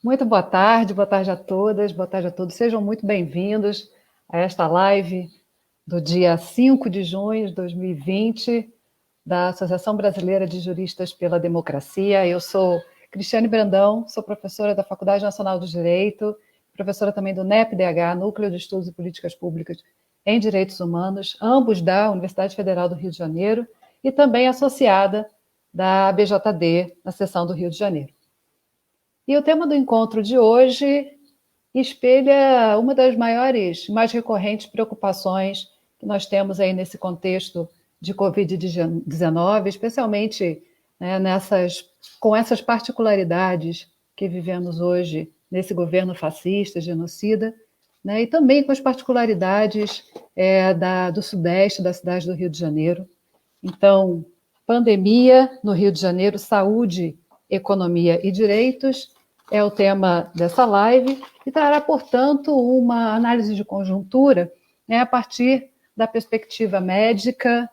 Muito boa tarde a todas, boa tarde a todos. Sejam muito bem-vindos a esta live do dia 5 de junho de 2020, da Associação Brasileira de Juristas pela Democracia. Eu sou Cristiane Brandão, sou professora da Faculdade Nacional do Direito, professora também do NEP-DH, Núcleo de Estudos e Políticas Públicas em Direitos Humanos, ambos da Universidade Federal do Rio de Janeiro, e também associada da ABJD, na seção do Rio de Janeiro. E o tema do encontro de hoje espelha uma das maiores, mais recorrentes preocupações que nós temos aí nesse contexto de Covid-19, especialmente, né, com essas particularidades que vivemos hoje nesse governo fascista, genocida, né, e também com as particularidades do Sudeste, da cidade do Rio de Janeiro. Então, pandemia no Rio de Janeiro, saúde, economia e direitos é o tema dessa live e trará, portanto, uma análise de conjuntura, né, a partir da perspectiva médica,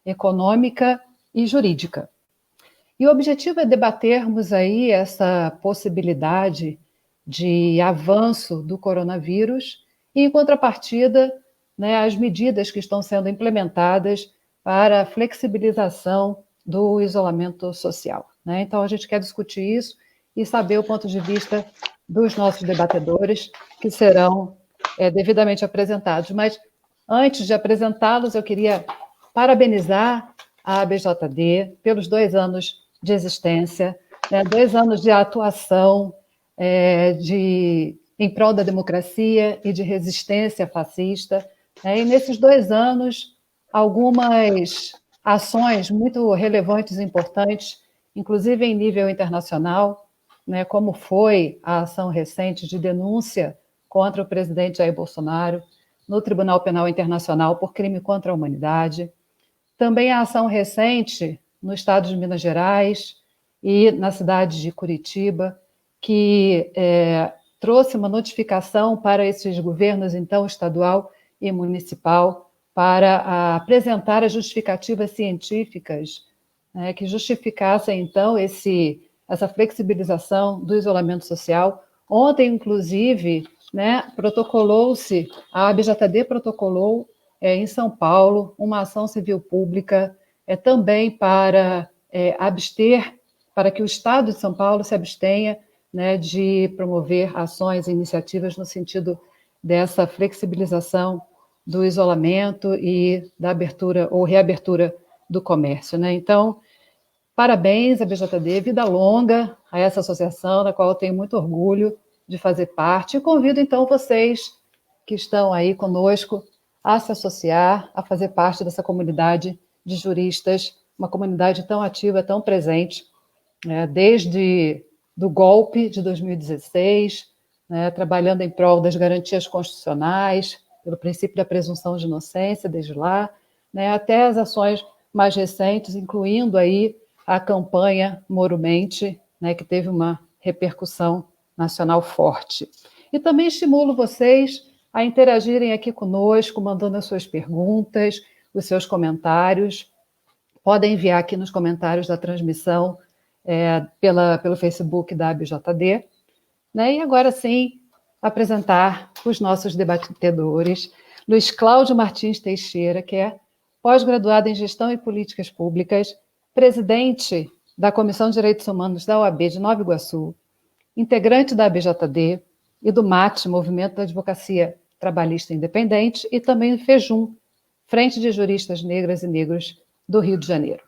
econômica e jurídica. E o objetivo é debatermos aí essa possibilidade de avanço do coronavírus e, em contrapartida, né, as medidas que estão sendo implementadas para a flexibilização do isolamento social, né? Então, a gente quer discutir isso e saber o ponto de vista dos nossos debatedores, que serão devidamente apresentados. Mas, antes de apresentá-los, eu queria parabenizar a ABJD pelos 2 anos de existência, né, 2 anos de atuação em prol da democracia e de resistência fascista. E nesses 2 anos, algumas ações muito relevantes e importantes, inclusive em nível internacional, né, como foi a ação recente de denúncia contra o presidente Jair Bolsonaro no Tribunal Penal Internacional por crime contra a humanidade. Também a ação recente no estado de Minas Gerais e na cidade de Curitiba, que trouxe uma notificação para esses governos, então, estadual e municipal, para apresentar as justificativas científicas, né, que justificassem, então, essa flexibilização do isolamento social. Ontem, inclusive, né, a ABJD protocolou em São Paulo uma ação civil pública também para para que o Estado de São Paulo se abstenha, né, de promover ações e iniciativas no sentido dessa flexibilização do isolamento e da abertura ou reabertura do comércio, né? Então, parabéns, ABJD, vida longa a essa associação, da qual eu tenho muito orgulho de fazer parte. E convido, então, vocês que estão aí conosco a se associar, a fazer parte dessa comunidade de juristas, uma comunidade tão ativa, tão presente, né, desde do golpe de 2016, né, trabalhando em prol das garantias constitucionais, pelo princípio da presunção de inocência, desde lá, né, até as ações mais recentes, incluindo aí a campanha Moro Mente, né, que teve uma repercussão nacional forte. E também estimulo vocês a interagirem aqui conosco, mandando as suas perguntas, os seus comentários. Podem enviar aqui nos comentários da transmissão pelo Facebook da ABJD. Né? E agora sim, apresentar os nossos debatedores. Luiz Cláudio Martins Teixeira, que é pós-graduado em Gestão e Políticas Públicas, presidente da Comissão de Direitos Humanos da OAB de Nova Iguaçu, integrante da ABJD e do MAT, Movimento da Advocacia Trabalhista Independente, e também do FEJUM, Frente de Juristas Negras e Negros do Rio de Janeiro.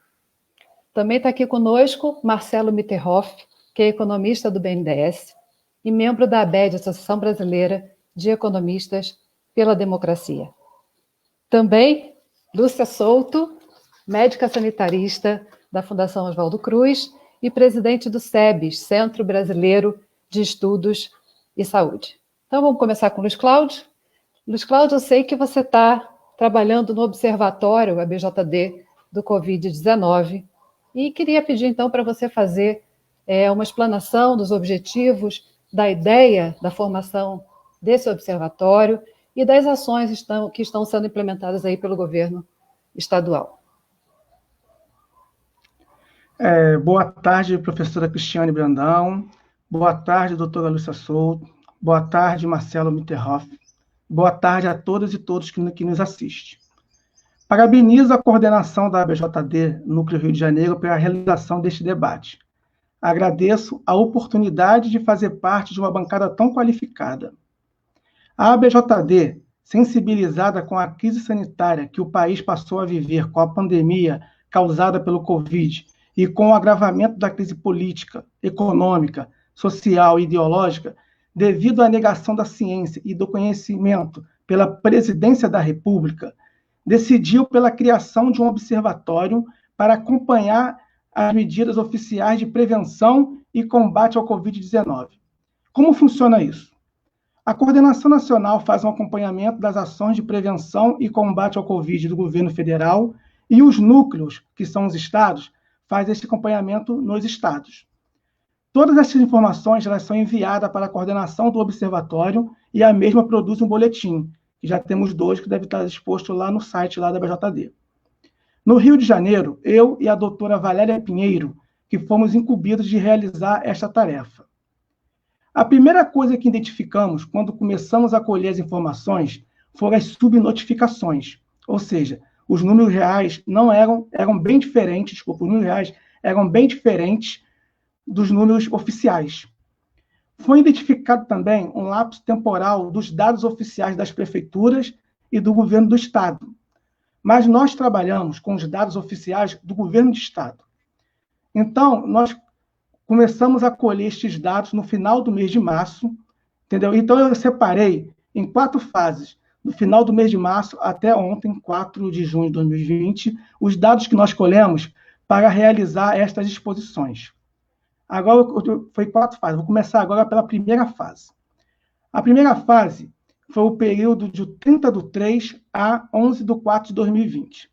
Também está aqui conosco Marcelo Mitterhoff, que é economista do BNDES e membro da ABED, Associação Brasileira de Economistas pela Democracia. Também Lúcia Souto, médica sanitarista da Fundação Oswaldo Cruz e presidente do SEBS, Centro Brasileiro de Estudos e Saúde. Então, vamos começar com o Luiz Cláudio. Luiz Cláudio, eu sei que você está trabalhando no Observatório ABJD do Covid-19 e queria pedir, então, para você fazer uma explanação dos objetivos, da ideia da formação desse observatório e das ações que estão sendo implementadas aí pelo governo estadual. Boa tarde, professora Cristiane Brandão. Boa tarde, doutora Lúcia Souto. Boa tarde, Marcelo Mitterhoff. Boa tarde a todas e todos que nos assistem. Parabenizo a coordenação da ABJD Núcleo Rio de Janeiro pela realização deste debate. Agradeço a oportunidade de fazer parte de uma bancada tão qualificada. A ABJD, sensibilizada com a crise sanitária que o país passou a viver com a pandemia causada pelo Covid e com o agravamento da crise política, econômica, social e ideológica, devido à negação da ciência e do conhecimento pela Presidência da República, decidiu pela criação de um observatório para acompanhar as medidas oficiais de prevenção e combate ao Covid-19. Como funciona isso? A Coordenação Nacional faz um acompanhamento das ações de prevenção e combate ao Covid do governo federal e os núcleos, que são os estados, fazem esse acompanhamento nos estados. Todas essas informações elas são enviadas para a coordenação do observatório e a mesma produz um boletim, que já temos 2 que deve estar exposto lá no site lá da BJD. No Rio de Janeiro, eu e a doutora Valéria Pinheiro, que fomos incumbidos de realizar esta tarefa. A primeira coisa que identificamos quando começamos a colher as informações foram as subnotificações, ou seja, os números reais eram bem diferentes, os números reais eram bem diferentes dos números oficiais. Foi identificado também um lapso temporal dos dados oficiais das prefeituras e do governo do estado. Mas nós trabalhamos com os dados oficiais do governo de estado. Então, nós começamos a colher estes dados no final do mês de março, entendeu? Então, eu separei em 4 fases, no final do mês de março até ontem, 4 de junho de 2020, os dados que nós colhemos para realizar estas exposições. Agora, foi 4 fases. Vou começar agora pela primeira fase. A primeira fase foi o período de 30/3 a 11/4 de 2020.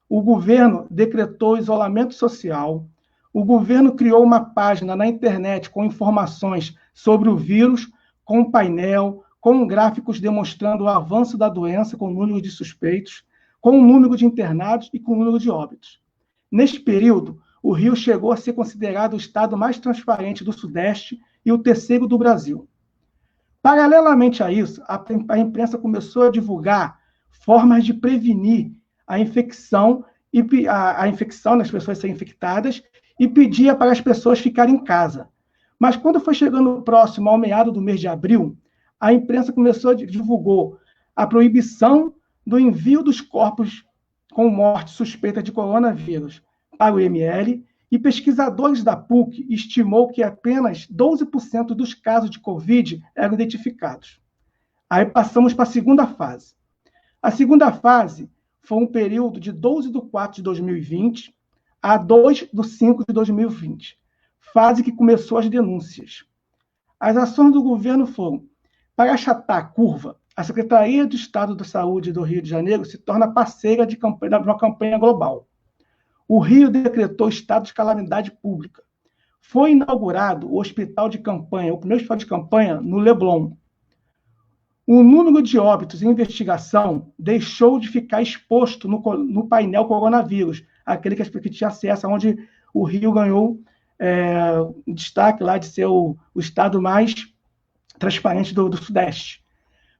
O governo decretou isolamento social, o governo criou uma página na internet com informações sobre o vírus, com um painel, com gráficos demonstrando o avanço da doença, com o número de suspeitos, com o número de internados e com o número de óbitos. Neste período, o Rio chegou a ser considerado o estado mais transparente do Sudeste e o terceiro do Brasil. Paralelamente a isso, a imprensa começou a divulgar formas de prevenir a infecção das pessoas serem infectadas e pedia para as pessoas ficarem em casa. Mas quando foi chegando próximo ao meado do mês de abril, a imprensa divulgou a proibição do envio dos corpos com morte suspeita de coronavírus para o IML, e pesquisadores da PUC estimou que apenas 12% dos casos de Covid eram identificados. Aí passamos para a segunda fase. A segunda fase foi um período de 12/4 de 2020 a 2/5 de 2020, fase que começou as denúncias. As ações do governo foram: para achatar a curva, a Secretaria de Estado da Saúde do Rio de Janeiro se torna parceira de uma campanha global. O Rio decretou estado de calamidade pública. Foi inaugurado o hospital de campanha, o primeiro hospital de campanha, no Leblon. O número de óbitos em investigação deixou de ficar exposto no painel coronavírus, aquele que tinha acesso, onde o Rio ganhou destaque lá de ser o estado mais transparente do Sudeste.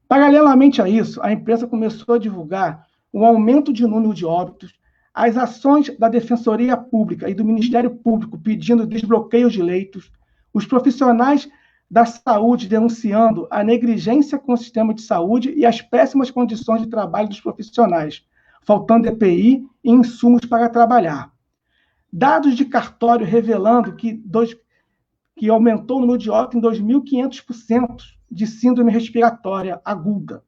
Paralelamente a isso, a imprensa começou a divulgar um aumento de número de óbitos, as ações da Defensoria Pública e do Ministério Público pedindo desbloqueio de leitos, os profissionais da saúde denunciando a negligência com o sistema de saúde e as péssimas condições de trabalho dos profissionais, faltando EPI e insumos para trabalhar. Dados de cartório revelando que aumentou o número de óbitos em 2.500% de síndrome respiratória aguda.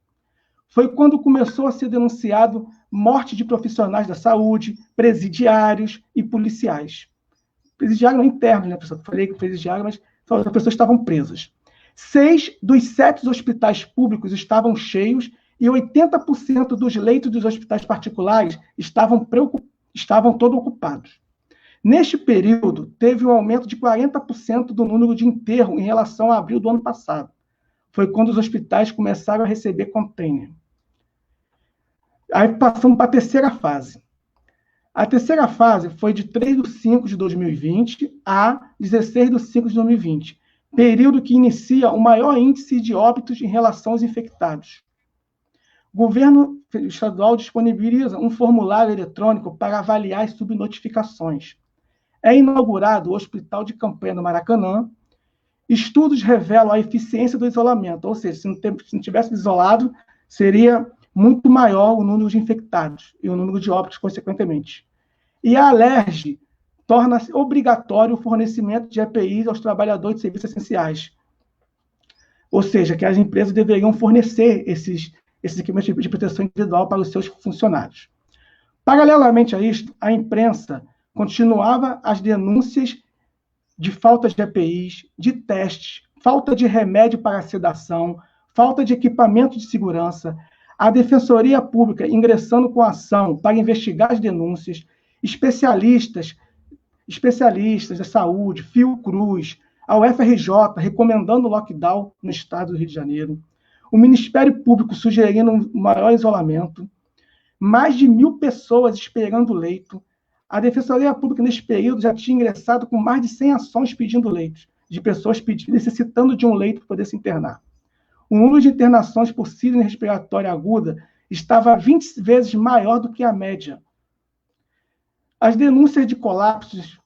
Foi quando começou a ser denunciado morte de profissionais da saúde, presidiários e policiais. Presidiário não interno, né, pessoal? Falei que presidiário, mas as pessoas estavam presas. 6 dos 7 hospitais públicos estavam cheios e 80% dos leitos dos hospitais particulares estavam todos ocupados. Neste período, teve um aumento de 40% do número de enterro em relação a abril do ano passado. Foi quando os hospitais começaram a receber container. Aí passamos para a terceira fase. A terceira fase foi de 3/5 de 2020 a 16/5 de 2020, período que inicia o maior índice de óbitos em relação aos infectados. O governo estadual disponibiliza um formulário eletrônico para avaliar as subnotificações. É inaugurado o Hospital de Campanha do Maracanã. Estudos revelam a eficiência do isolamento, ou seja, se não tivesse isolado, seria muito maior o número de infectados e o número de óbitos, consequentemente. E a Alerj torna-se obrigatório o fornecimento de EPIs aos trabalhadores de serviços essenciais. Ou seja, que as empresas deveriam fornecer esses equipamentos de proteção individual para os seus funcionários. Paralelamente a isto, a imprensa continuava as denúncias de falta de EPIs, de testes, falta de remédio para a sedação, falta de equipamento de segurança, a Defensoria Pública ingressando com ação para investigar as denúncias, especialistas da saúde, Fiocruz, a UFRJ recomendando lockdown no estado do Rio de Janeiro, o Ministério Público sugerindo um maior isolamento, mais de 1.000 pessoas esperando leito. A Defensoria Pública, nesse período, já tinha ingressado com mais de 100 ações pedindo leitos, de pessoas necessitando de um leito para poder se internar. O número de internações por síndrome respiratória aguda estava 20 vezes maior do que a média. As denúncias de colapsos,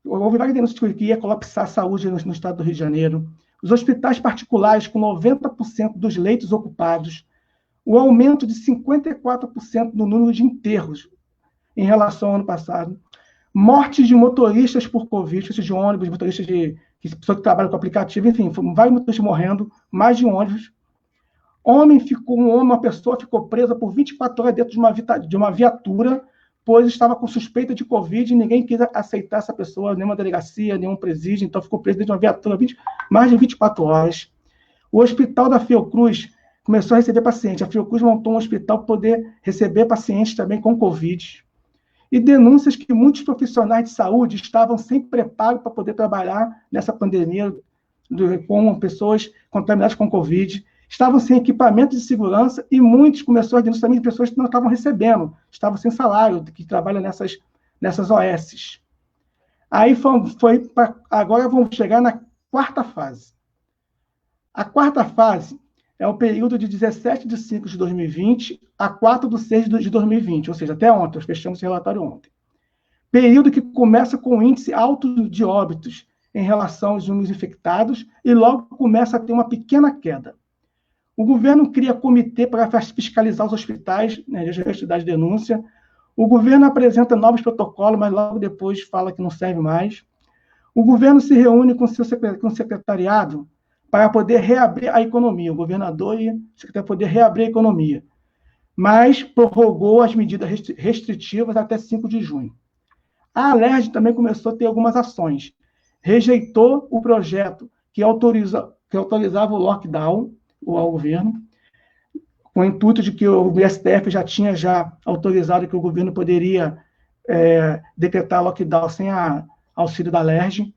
houve várias denúncias de que ia colapsar a saúde no estado do Rio de Janeiro, os hospitais particulares com 90% dos leitos ocupados, o aumento de 54% no número de enterros em relação ao ano passado, mortes de motoristas por Covid, motoristas de ônibus, motoristas pessoas que trabalham com aplicativo, enfim, vários motoristas morrendo, mais de um ônibus. Uma pessoa ficou presa por 24 horas dentro de uma viatura, pois estava com suspeita de Covid e ninguém quis aceitar essa pessoa, nenhuma delegacia, nenhum presídio, então ficou preso dentro de uma viatura mais de 24 horas. O hospital da Fiocruz começou a receber pacientes. A Fiocruz montou um hospital para poder receber pacientes também com Covid. E denúncias que muitos profissionais de saúde estavam sem preparo para poder trabalhar nessa pandemia com pessoas contaminadas com Covid, estavam sem equipamento de segurança e muitos começaram a denúncias também de pessoas que não estavam recebendo, estavam sem salário, que trabalham nessas OSs. Aí agora vamos chegar na quarta fase. A quarta fase é o período de 17 de 5 de 2020 a 4 de 6 de 2020, ou seja, até ontem, nós fechamos esse relatório ontem. Período que começa com um índice alto de óbitos em relação aos números infectados e logo começa a ter uma pequena queda. O governo cria comitê para fiscalizar os hospitais, né, de investigar denúncia. O governo apresenta novos protocolos, mas logo depois fala que não serve mais. O governo se reúne com o secretariado para poder reabrir a economia, o governador e o secretário poder reabrir a economia, mas prorrogou as medidas restritivas até 5 de junho. A Alerj também começou a ter algumas ações, rejeitou o projeto que autorizava o lockdown ao governo, com o intuito de que o STF já tinha autorizado que o governo poderia decretar lockdown sem auxílio da Alerj,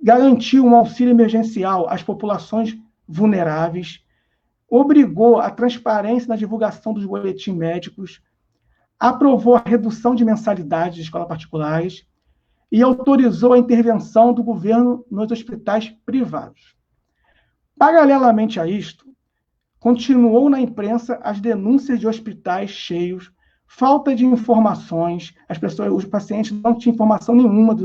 garantiu um auxílio emergencial às populações vulneráveis, obrigou a transparência na divulgação dos boletins médicos, aprovou a redução de mensalidades de escolas particulares e autorizou a intervenção do governo nos hospitais privados. Paralelamente a isto, continuou na imprensa as denúncias de hospitais cheios, falta de informações, os pacientes não tinham informação nenhuma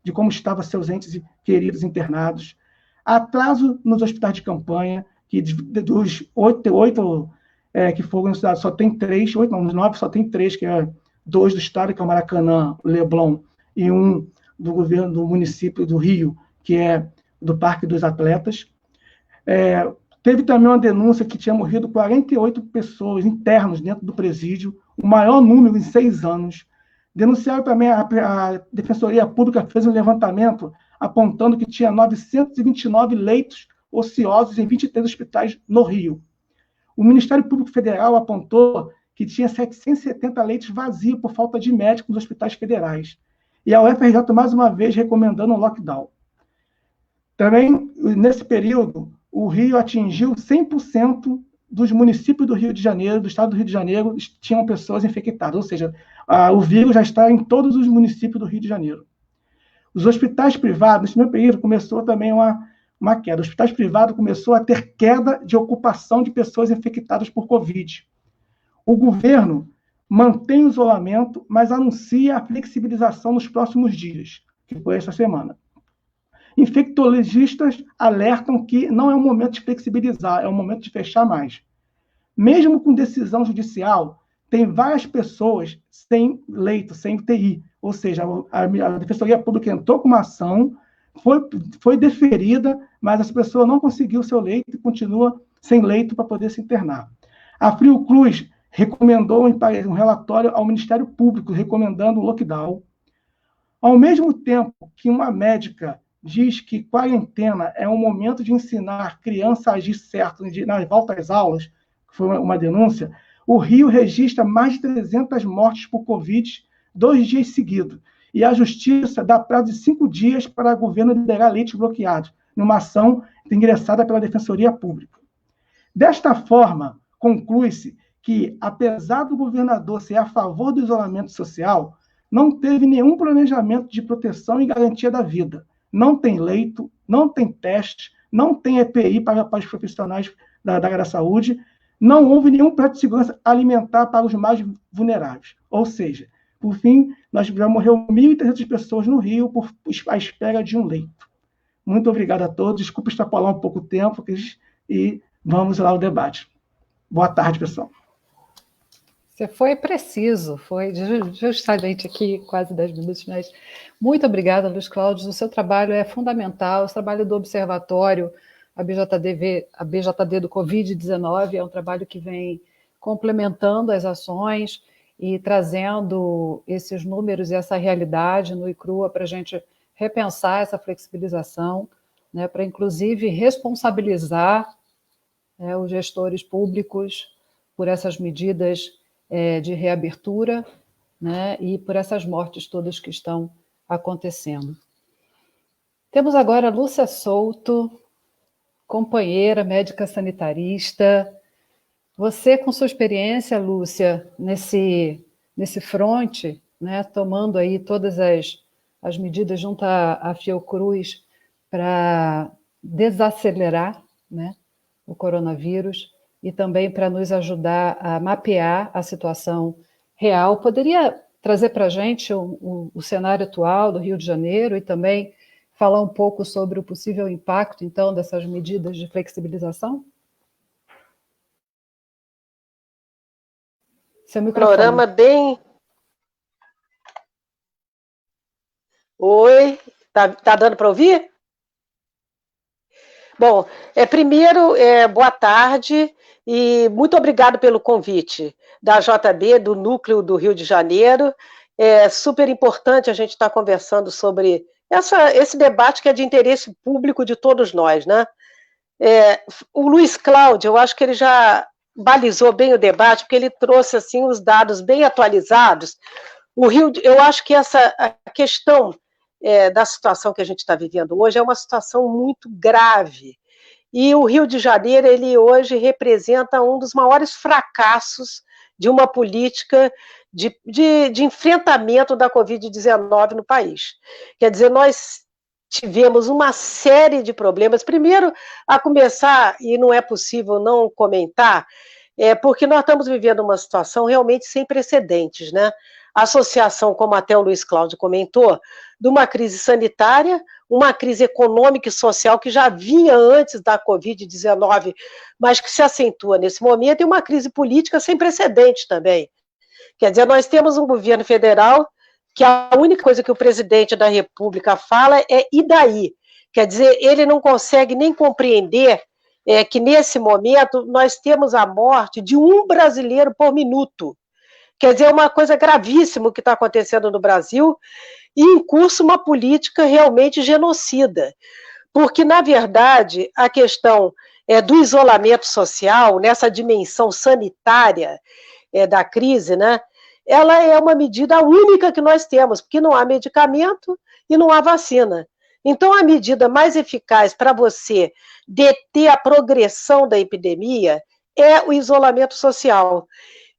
de como estavam seus entes queridos internados, atraso nos hospitais de campanha, que dos 8 que foram estudados, só tem 3, 9 só tem 3, que é 2 do estado, que é o Maracanã, o Leblon, e um do governo do município do Rio, que é do Parque dos Atletas. Teve também uma denúncia que tinha morrido 48 pessoas internos dentro do presídio, o maior número em 6 anos. Denunciaram também, a Defensoria Pública fez um levantamento apontando que tinha 929 leitos ociosos em 23 hospitais no Rio. O Ministério Público Federal apontou que tinha 770 leitos vazios por falta de médicos nos hospitais federais. E a UFRJ, mais uma vez, recomendando um lockdown. Também, nesse período, o Rio atingiu 100% dos municípios do Rio de Janeiro, do estado do Rio de Janeiro, tinham pessoas infectadas, ou seja, o vírus já está em todos os municípios do Rio de Janeiro. Os hospitais privados, nesse mesmo período, começou também uma queda. Os hospitais privados começou a ter queda de ocupação de pessoas infectadas por Covid. O governo mantém o isolamento, mas anuncia a flexibilização nos próximos dias, que foi essa semana. Infectologistas alertam que não é o momento de flexibilizar, é o momento de fechar mais. Mesmo com decisão judicial, tem várias pessoas sem leito, sem UTI. Ou seja, a Defensoria Pública entrou com uma ação, foi deferida, mas essa pessoa não conseguiu seu leito e continua sem leito para poder se internar. A Fiocruz recomendou um relatório ao Ministério Público recomendando o lockdown. Ao mesmo tempo que uma médica diz que quarentena é um momento de ensinar criança a agir certo na volta às aulas, que foi uma denúncia, o Rio registra mais de 300 mortes por Covid 2 dias seguidos. E a Justiça dá prazo de 5 dias para o governo liberar leitos bloqueados, numa ação ingressada pela Defensoria Pública. Desta forma, conclui-se que, apesar do governador ser a favor do isolamento social, não teve nenhum planejamento de proteção e garantia da vida. Não tem leito, não tem teste, não tem EPI para os profissionais da área da saúde, não houve nenhum plano de segurança alimentar para os mais vulneráveis. Ou seja, por fim, nós já morreu 1.300 pessoas no Rio à espera de um leito. Muito obrigado a todos. Desculpa extrapolar um pouco o tempo e vamos lá ao debate. Boa tarde, pessoal. Você foi preciso, foi justamente aqui, quase 10 minutos, mas muito obrigada, Luiz Cláudio. O seu trabalho é fundamental, o trabalho do Observatório, a BJD do Covid-19, é um trabalho que vem complementando as ações e trazendo esses números e essa realidade no ICRUA para a gente repensar essa flexibilização, né, para inclusive responsabilizar os gestores públicos por essas medidas de reabertura, né, e por essas mortes todas que estão acontecendo. Temos agora a Lúcia Souto, companheira, médica sanitarista. Você, com sua experiência, Lúcia, nesse fronte, né, tomando aí todas as medidas junto à Fiocruz para desacelerar, né, o coronavírus, e também para nos ajudar a mapear a situação real. Poderia trazer para a gente o cenário atual do Rio de Janeiro e também falar um pouco sobre o possível impacto, então, dessas medidas de flexibilização? Seu microfone. Panorama bem... Oi, tá dando para ouvir? Bom, primeiro, boa tarde e muito obrigado pelo convite da JB, do Núcleo do Rio de Janeiro. É super importante a gente estar conversando sobre esse debate que é de interesse público de todos nós, né? O Luiz Cláudio, eu acho que ele já balizou bem o debate, porque ele trouxe assim os dados bem atualizados. O Rio, eu acho que a questão da situação que a gente está vivendo hoje é uma situação muito grave. E o Rio de Janeiro, ele hoje representa um dos maiores fracassos de uma política de enfrentamento da Covid-19 no país. Quer dizer, nós tivemos uma série de problemas. Primeiro, a começar, e não é possível não comentar, porque nós estamos vivendo uma situação realmente sem precedentes, né? A associação, como até o Luiz Cláudio comentou, de uma crise sanitária, uma crise econômica e social que já vinha antes da Covid-19, mas que se acentua nesse momento, e uma crise política sem precedentes também. Quer dizer, nós temos um governo federal que a única coisa que o presidente da República fala é "e daí?". Quer dizer, ele não consegue nem compreender que nesse momento nós temos a morte de um brasileiro por minuto. Quer dizer, é uma coisa gravíssima o que está acontecendo no Brasil e em curso uma política realmente genocida. Porque, na verdade, a questão do isolamento social, nessa dimensão sanitária da crise, né, ela é uma medida única que nós temos, porque não há medicamento e não há vacina. Então, a medida mais eficaz para você deter a progressão da epidemia é o isolamento social.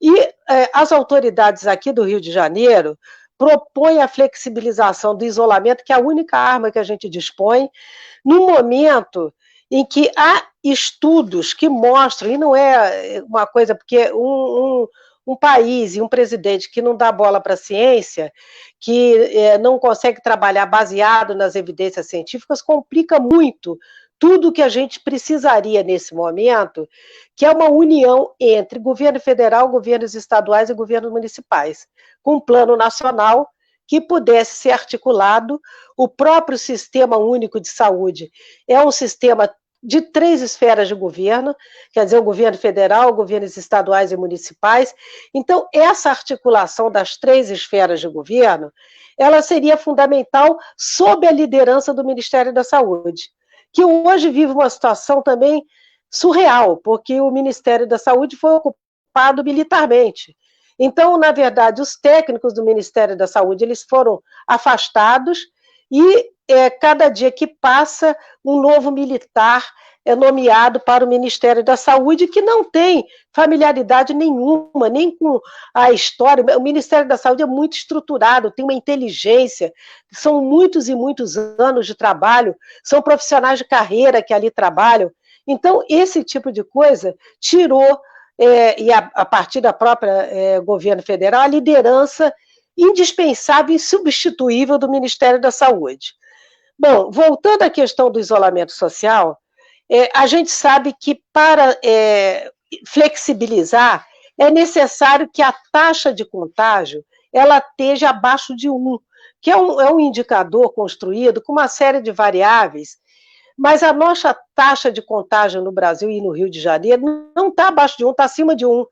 E as autoridades aqui do Rio de Janeiro propõe a flexibilização do isolamento, que é a única arma que a gente dispõe, num momento em que há estudos que mostram, e não é uma coisa, porque um país e um presidente que não dá bola para a ciência, que não consegue trabalhar baseado nas evidências científicas, complica muito tudo o que a gente precisaria nesse momento, que é uma união entre governo federal, governos estaduais e governos municipais, com um plano nacional que pudesse ser articulado. O próprio Sistema Único de Saúde é um sistema de 3 esferas de governo, quer dizer, o governo federal, governos estaduais e municipais. Então, essa articulação das 3 esferas de governo, ela seria fundamental sob a liderança do Ministério da Saúde, que hoje vive uma situação também surreal, porque o Ministério da Saúde foi ocupado militarmente. Então, na verdade, os técnicos do Ministério da Saúde, eles foram afastados e cada dia que passa, um novo militar é nomeado para o Ministério da Saúde, que não tem familiaridade nenhuma, nem com a história. O Ministério da Saúde é muito estruturado, tem uma inteligência, são muitos e muitos anos de trabalho, são profissionais de carreira que ali trabalham. Então, esse tipo de coisa tirou, e a partir da própria governo federal, a liderança indispensável e insubstituível do Ministério da Saúde. Bom, voltando à questão do isolamento social, a gente sabe que para flexibilizar é necessário que a taxa de contágio ela esteja abaixo de 1, que é um indicador construído com uma série de variáveis, mas a nossa taxa de contágio no Brasil e no Rio de Janeiro não está abaixo de 1, está acima de 1.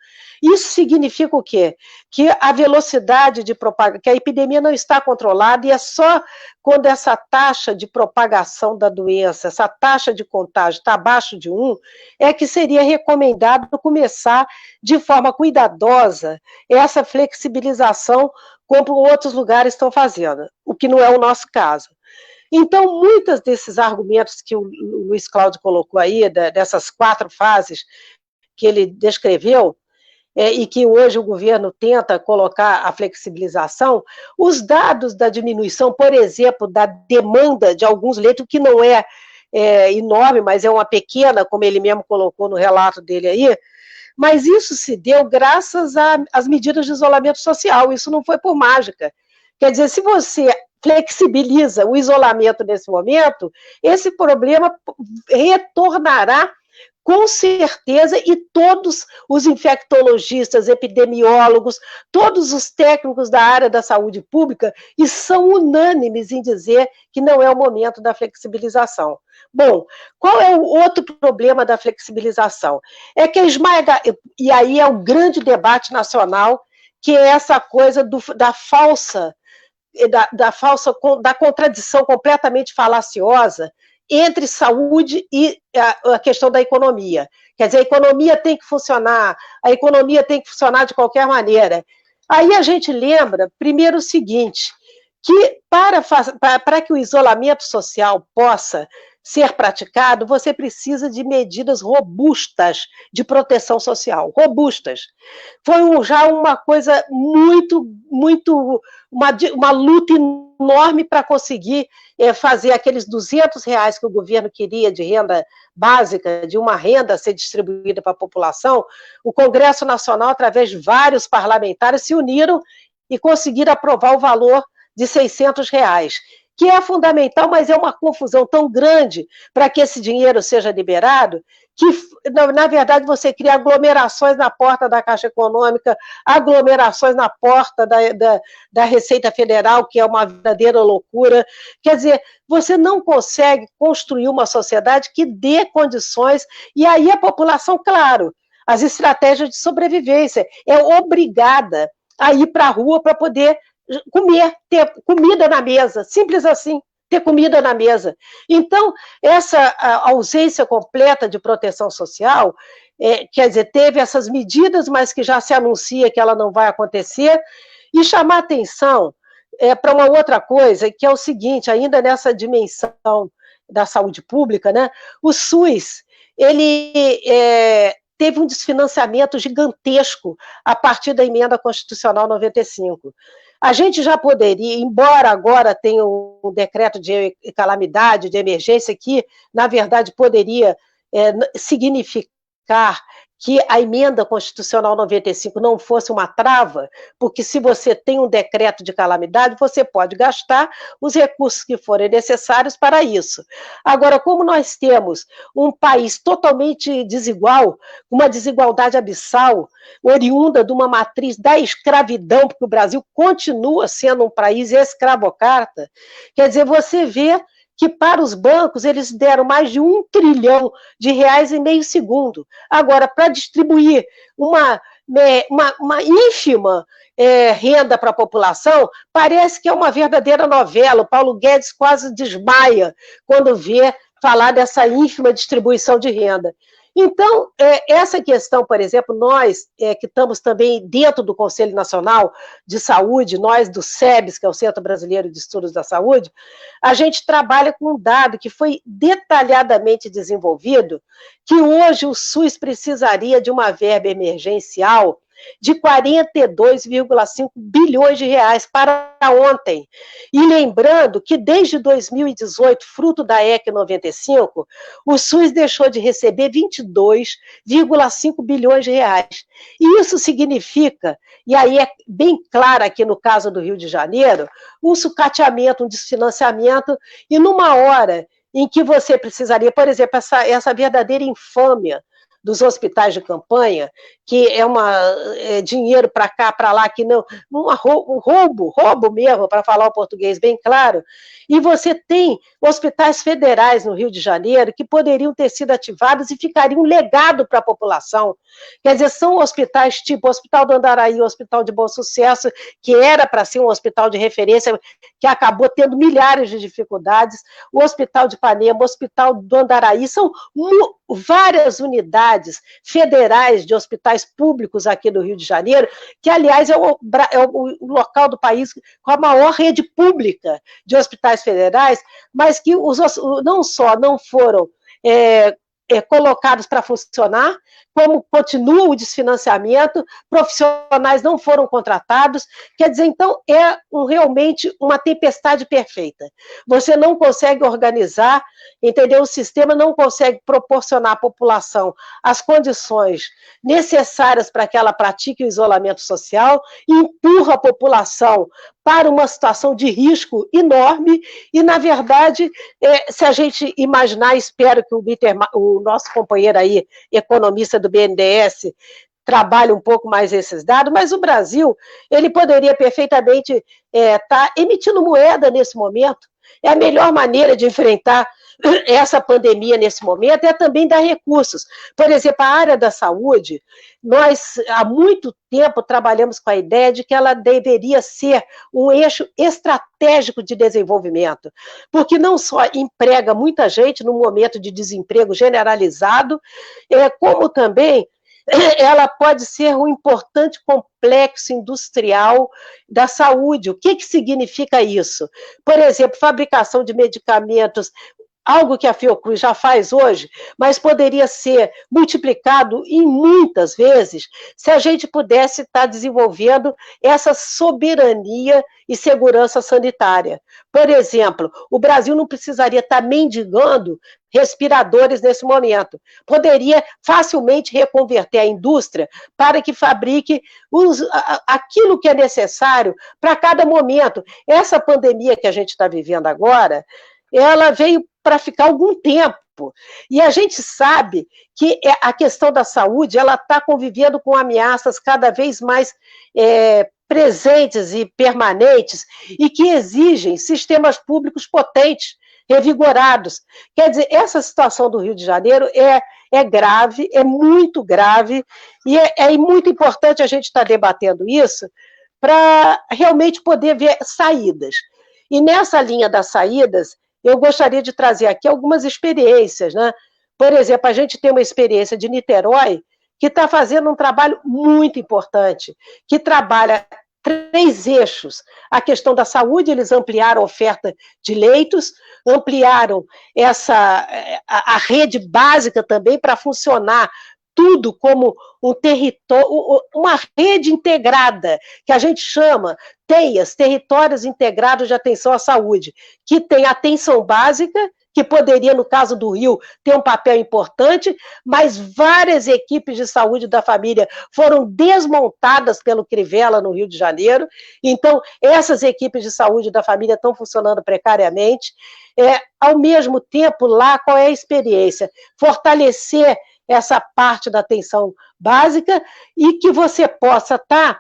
Isso significa o quê? Que a velocidade de propagação, que a epidemia não está controlada, e é só quando essa taxa de propagação da doença, essa taxa de contágio está abaixo de 1, é que seria recomendado começar de forma cuidadosa essa flexibilização, como outros lugares estão fazendo, o que não é o nosso caso. Então, muitos desses argumentos que o Luiz Cláudio colocou aí, dessas 4 fases que ele descreveu, e que hoje o governo tenta colocar a flexibilização, os dados da diminuição, por exemplo, da demanda de alguns leitos, que não é enorme, mas é uma pequena, como ele mesmo colocou no relato dele aí, mas isso se deu graças às medidas de isolamento social, isso não foi por mágica. Quer dizer, se você flexibiliza o isolamento nesse momento, esse problema retornará com certeza, e todos os infectologistas, epidemiólogos, todos os técnicos da área da saúde pública, e são unânimes em dizer que não é o momento da flexibilização. Bom, qual é o outro problema da flexibilização? É que e aí é o grande debate nacional, que é essa coisa da contradição completamente falaciosa entre saúde e a questão da economia. Quer dizer, a economia tem que funcionar de qualquer maneira. Aí a gente lembra, primeiro, o seguinte, que para que o isolamento social possa ser praticado, você precisa de medidas robustas de proteção social, robustas. Foi já uma coisa uma luta enorme para conseguir fazer aqueles R$200 que o governo queria de renda básica, de uma renda a ser distribuída para a população. O Congresso Nacional, através de vários parlamentares, se uniram e conseguiram aprovar o valor de R$600, que é fundamental, mas é uma confusão tão grande para que esse dinheiro seja liberado, que, na verdade, você cria aglomerações na porta da Caixa Econômica, aglomerações na porta da Receita Federal, que é uma verdadeira loucura. Quer dizer, você não consegue construir uma sociedade que dê condições, e aí a população, claro, as estratégias de sobrevivência, é obrigada a ir para a rua para poder comer, ter comida na mesa, simples assim, ter comida na mesa. Então, essa ausência completa de proteção social, quer dizer, teve essas medidas, mas que já se anuncia que ela não vai acontecer, e chamar atenção para uma outra coisa, que é o seguinte, ainda nessa dimensão da saúde pública, né, o SUS, ele teve um desfinanciamento gigantesco a partir da emenda constitucional 95. A gente já poderia, embora agora tenha um decreto de calamidade, de emergência, que, na verdade, poderia significar que a emenda constitucional 95 não fosse uma trava, porque se você tem um decreto de calamidade, você pode gastar os recursos que forem necessários para isso. Agora, como nós temos um país totalmente desigual, uma desigualdade abissal, oriunda de uma matriz da escravidão, porque o Brasil continua sendo um país escravocrata, quer dizer, você vê que para os bancos eles deram mais de R$1 trilhão em meio segundo. Agora, para distribuir uma ínfima renda para a população, parece que é uma verdadeira novela. O Paulo Guedes quase desmaia quando vê falar dessa ínfima distribuição de renda. Então, essa questão, por exemplo, nós que estamos também dentro do Conselho Nacional de Saúde, nós do SEBS, que é o Centro Brasileiro de Estudos da Saúde, a gente trabalha com um dado que foi detalhadamente desenvolvido, que hoje o SUS precisaria de uma verba emergencial de 42,5 bilhões de reais para ontem. E lembrando que desde 2018, fruto da EC 95, o SUS deixou de receber 22,5 bilhões de reais. E isso significa, e aí é bem claro aqui no caso do Rio de Janeiro, um sucateamento, um desfinanciamento, e numa hora em que você precisaria, por exemplo, essa verdadeira infâmia dos hospitais de campanha, que é dinheiro para cá, para lá, que não, um roubo mesmo, para falar o português bem claro, e você tem hospitais federais no Rio de Janeiro que poderiam ter sido ativados e ficariam um legado para a população. Quer dizer, são hospitais tipo o Hospital do Andaraí, o Hospital de Bom Sucesso, que era para ser um hospital de referência, que acabou tendo milhares de dificuldades, o Hospital de Ipanema, o Hospital do Andaraí, são várias unidades federais de hospitais públicos aqui do Rio de Janeiro, que, aliás, é o local do país com a maior rede pública de hospitais federais, mas que não só não foram colocados para funcionar, como continua o desfinanciamento, profissionais não foram contratados, quer dizer, então realmente uma tempestade perfeita. Você não consegue organizar, entendeu? O sistema não consegue proporcionar à população as condições necessárias para que ela pratique o isolamento social, empurra a população para uma situação de risco enorme, e, na verdade, se a gente imaginar, espero que o nosso companheiro aí, economista do BNDES, trabalhe um pouco mais esses dados, mas o Brasil, ele poderia perfeitamente estar emitindo moeda nesse momento. É a melhor maneira de enfrentar essa pandemia nesse momento, é também dar recursos. Por exemplo, a área da saúde, nós há muito tempo trabalhamos com a ideia de que ela deveria ser um eixo estratégico de desenvolvimento, porque não só emprega muita gente num momento de desemprego generalizado, como também ela pode ser um importante complexo industrial da saúde. O que significa isso? Por exemplo, fabricação de medicamentos, algo que a Fiocruz já faz hoje, mas poderia ser multiplicado em muitas vezes se a gente pudesse estar desenvolvendo essa soberania e segurança sanitária. Por exemplo, o Brasil não precisaria estar mendigando respiradores nesse momento. Poderia facilmente reconverter a indústria para que fabrique aquilo que é necessário para cada momento. Essa pandemia que a gente está vivendo agora, ela veio para ficar algum tempo. E a gente sabe que a questão da saúde, ela está convivendo com ameaças cada vez mais presentes e permanentes, e que exigem sistemas públicos potentes, revigorados. Quer dizer, essa situação do Rio de Janeiro é grave, é muito grave, e é muito importante a gente estar debatendo isso para realmente poder ver saídas. E nessa linha das saídas, eu gostaria de trazer aqui algumas experiências, né? Por exemplo, a gente tem uma experiência de Niterói, que está fazendo um trabalho muito importante, que trabalha 3 eixos. A questão da saúde, eles ampliaram a oferta de leitos, ampliaram a rede básica também para funcionar tudo como um território, uma rede integrada, que a gente chama TEIAS, Territórios Integrados de Atenção à Saúde, que tem atenção básica, que poderia, no caso do Rio, ter um papel importante, mas várias equipes de saúde da família foram desmontadas pelo Crivella no Rio de Janeiro, então essas equipes de saúde da família estão funcionando precariamente. Ao mesmo tempo, lá, qual é a experiência? Fortalecer essa parte da atenção básica e que você possa estar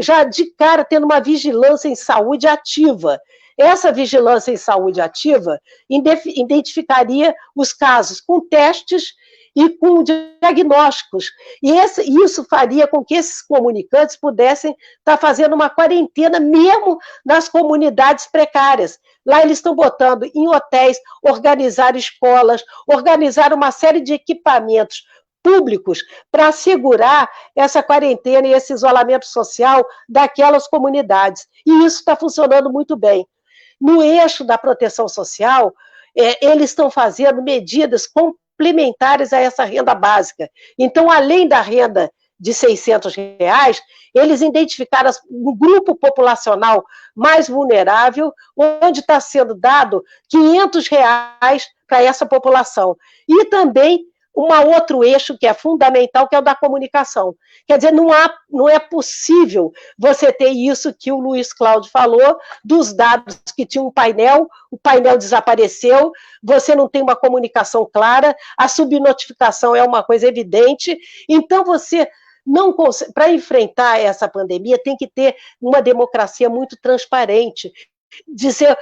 já de cara tendo uma vigilância em saúde ativa. Essa vigilância em saúde ativa identificaria os casos com testes e com diagnósticos. E isso faria com que esses comunicantes pudessem estar fazendo uma quarentena mesmo nas comunidades precárias. Lá eles estão botando em hotéis, organizar escolas, organizar uma série de equipamentos públicos para assegurar essa quarentena e esse isolamento social daquelas comunidades. E isso está funcionando muito bem. No eixo da proteção social, eles estão fazendo medidas complementares a essa renda básica. Então, além da renda de R$600, eles identificaram um grupo populacional mais vulnerável, onde está sendo dado R$500 para essa população. E também um outro eixo que é fundamental, que é o da comunicação. Quer dizer, não é possível você ter isso que o Luiz Cláudio falou, dos dados que tinha um painel, o painel desapareceu, você não tem uma comunicação clara, a subnotificação é uma coisa evidente, então você não consegue, para enfrentar essa pandemia, tem que ter uma democracia muito transparente, dizer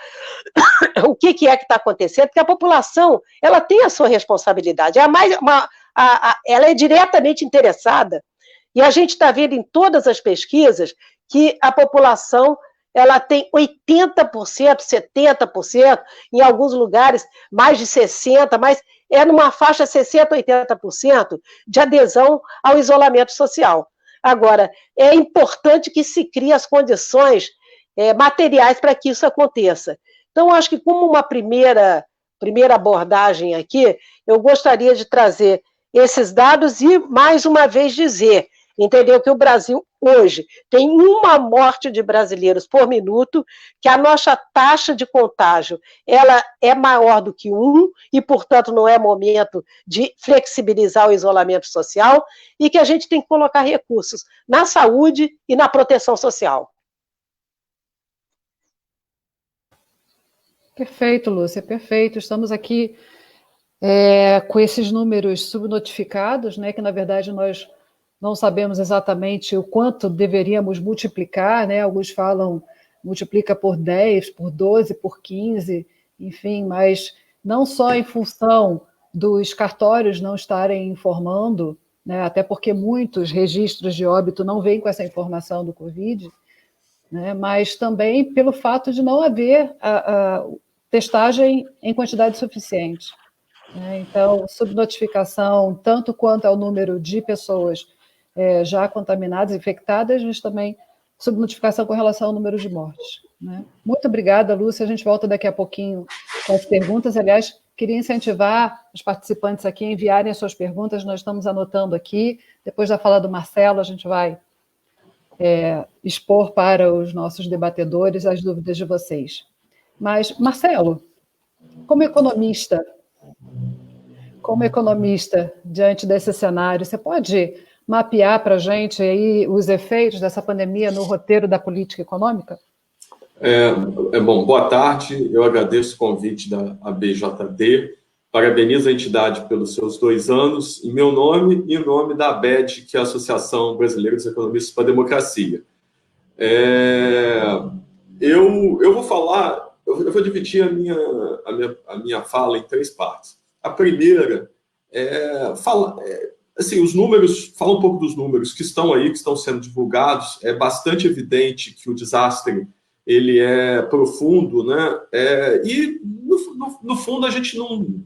o que é que está acontecendo, porque a população ela tem a sua responsabilidade, ela é diretamente interessada, e a gente está vendo em todas as pesquisas que a população ela tem 80%, 70%, em alguns lugares mais de 60%, mas é numa faixa 60%, 80% de adesão ao isolamento social. Agora, é importante que se criem as condições materiais para que isso aconteça. Então, acho que como uma primeira abordagem aqui, eu gostaria de trazer esses dados e, mais uma vez, dizer, entendeu, que o Brasil, hoje, tem uma morte de brasileiros por minuto, que a nossa taxa de contágio ela é maior do que 1, e, portanto, não é momento de flexibilizar o isolamento social, e que a gente tem que colocar recursos na saúde e na proteção social. Perfeito, Lúcia, perfeito. Estamos aqui com esses números subnotificados, né, que na verdade nós não sabemos exatamente o quanto deveríamos multiplicar, né? Alguns falam multiplica por 10, por 12, por 15, enfim, mas não só em função dos cartórios não estarem informando, né, até porque muitos registros de óbito não vêm com essa informação do Covid, né, mas também pelo fato de não haver a testagem em quantidade suficiente. Então, subnotificação, tanto quanto ao número de pessoas já contaminadas, infectadas, mas também subnotificação com relação ao número de mortes. Né? Muito obrigada, Lúcia. A gente volta daqui a pouquinho com as perguntas. Aliás, queria incentivar os participantes aqui a enviarem as suas perguntas. Nós estamos anotando aqui. Depois da fala do Marcelo, a gente vai expor para os nossos debatedores as dúvidas de vocês. Mas, Marcelo, como economista, diante desse cenário, você pode mapear para a gente aí os efeitos dessa pandemia no roteiro da política econômica? Bom, boa tarde, eu agradeço o convite da ABJD, parabenizo a entidade pelos seus 2 anos, em meu nome e em nome da ABED, que é a Associação Brasileira dos Economistas para a Democracia. Eu vou falar, eu vou dividir a minha fala em 3 partes. A primeira assim, os números, fala um pouco dos números que estão aí, que estão sendo divulgados. É bastante evidente que o desastre ele é profundo, né? E, no fundo, a gente não...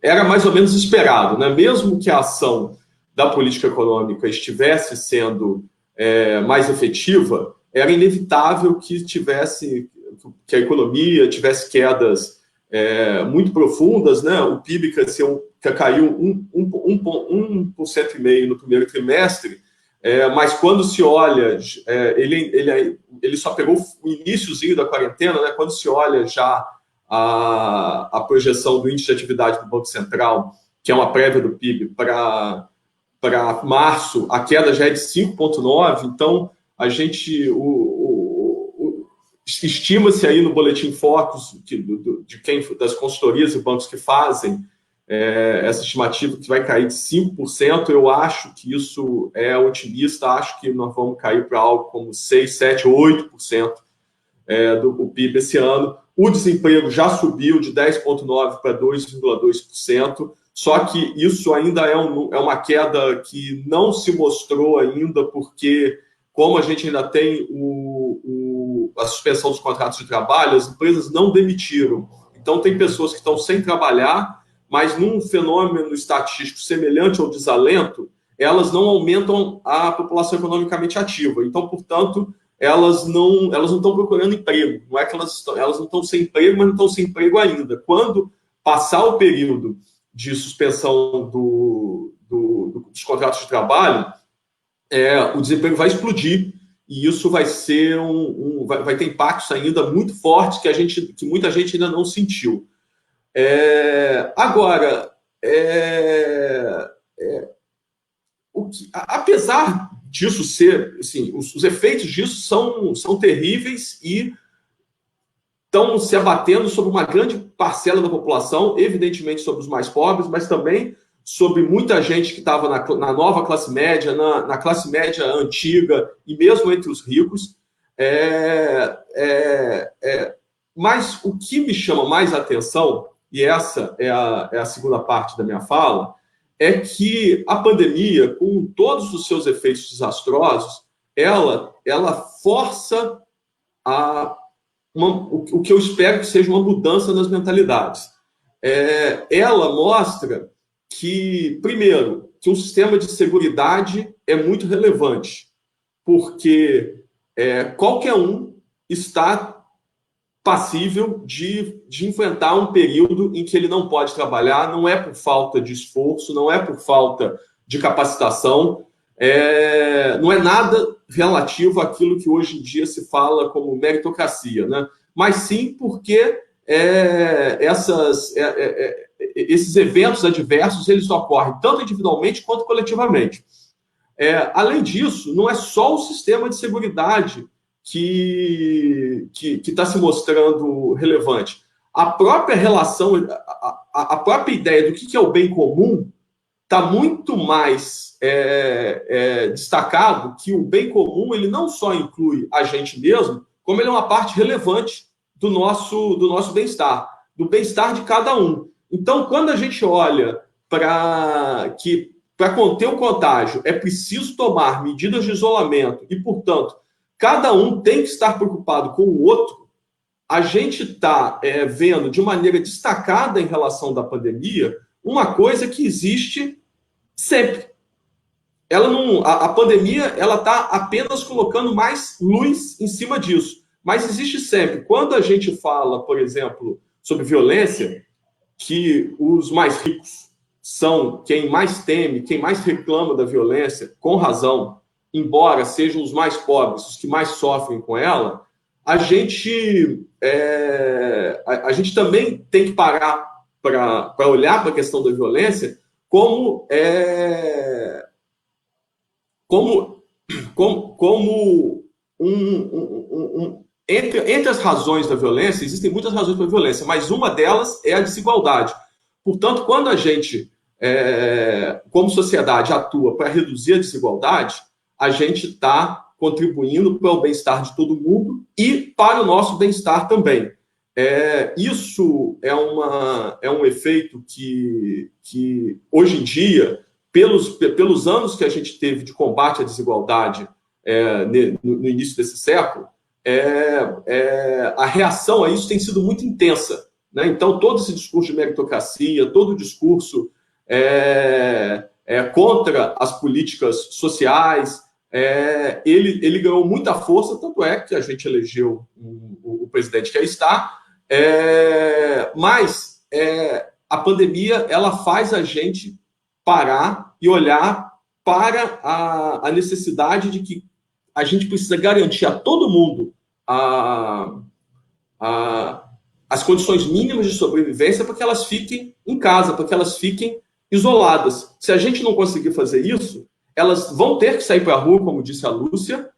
Era mais ou menos esperado, né? Mesmo que a ação da política econômica estivesse sendo mais efetiva, era inevitável que a economia tivesse quedas muito profundas, né? O PIB caiu 1,5% no primeiro trimestre, mas quando se olha, ele só pegou o iniciozinho da quarentena, né? Quando se olha já a projeção do índice de atividade do Banco Central, que é uma prévia do PIB, para março, a queda já é de 5,9%, então a gente estima-se aí no Boletim Focus das consultorias e bancos que fazem essa estimativa que vai cair de 5%. Eu acho que isso é otimista, acho que nós vamos cair para algo como 6, 7, 8% do PIB esse ano. O desemprego já subiu de 10,9% para 2,2%, só que isso ainda é uma queda que não se mostrou ainda, porque como a gente ainda tem a suspensão dos contratos de trabalho, as empresas não demitiram. Então, tem pessoas que estão sem trabalhar, mas num fenômeno estatístico semelhante ao desalento, elas não aumentam a população economicamente ativa. Então, portanto, elas não estão procurando emprego. Não é que elas não estão sem emprego, mas não estão sem emprego ainda. Quando passar o período de suspensão dos contratos de trabalho, o desemprego vai explodir, e isso vai ser vai ter impactos ainda muito fortes que muita gente ainda não sentiu. Agora, apesar disso ser, assim, os efeitos disso são terríveis e estão se abatendo sobre uma grande parcela da população, evidentemente sobre os mais pobres, mas também sobre muita gente que estava na nova classe média, na classe média antiga e mesmo entre os ricos. Mas o que me chama mais atenção, e essa é a segunda parte da minha fala, é que a pandemia, com todos os seus efeitos desastrosos, ela força o que eu espero que seja uma mudança nas mentalidades. Ela mostra que, primeiro, que um sistema de seguridade é muito relevante, porque qualquer um está passível de enfrentar um período em que ele não pode trabalhar, não é por falta de esforço, não é por falta de capacitação, não é nada relativo àquilo que hoje em dia se fala como meritocracia, né? Mas sim porque esses eventos adversos eles ocorrem tanto individualmente quanto coletivamente. Além disso, não é só o sistema de seguridade que está se mostrando relevante. A própria relação, a própria ideia do que é o bem comum está muito mais destacado, que o bem comum ele não só inclui a gente mesmo, como ele é uma parte relevante do nosso bem-estar, do bem-estar de cada um. Então, quando a gente olha para conter o contágio é preciso tomar medidas de isolamento e, portanto, cada um tem que estar preocupado com o outro, a gente está vendo de maneira destacada em relação da pandemia uma coisa que existe sempre. A pandemia ela está apenas colocando mais luz em cima disso, mas existe sempre. Quando a gente fala, por exemplo, sobre violência, que os mais ricos são quem mais teme, quem mais reclama da violência, com razão, embora sejam os mais pobres, os que mais sofrem com ela, a gente também tem que parar para olhar para a questão da violência como entre as razões da violência, existem muitas razões para a violência, mas uma delas é a desigualdade. Portanto, quando a gente, como sociedade, atua para reduzir a desigualdade, a gente está contribuindo para o bem-estar de todo mundo e para o nosso bem-estar também. Isso é um efeito que hoje em dia, pelos anos que a gente teve de combate à desigualdade no início desse século, a reação a isso tem sido muito intensa, né? Então, todo esse discurso de meritocracia, todo o discurso contra as políticas sociais, ele ganhou muita força, tanto é que a gente elegeu o presidente que aí está, mas a pandemia ela faz a gente parar e olhar para a necessidade de que a gente precisa garantir a todo mundo as condições mínimas de sobrevivência para que elas fiquem em casa, para que elas fiquem isoladas. Se a gente não conseguir fazer isso, elas vão ter que sair para a rua, como disse a Lúcia,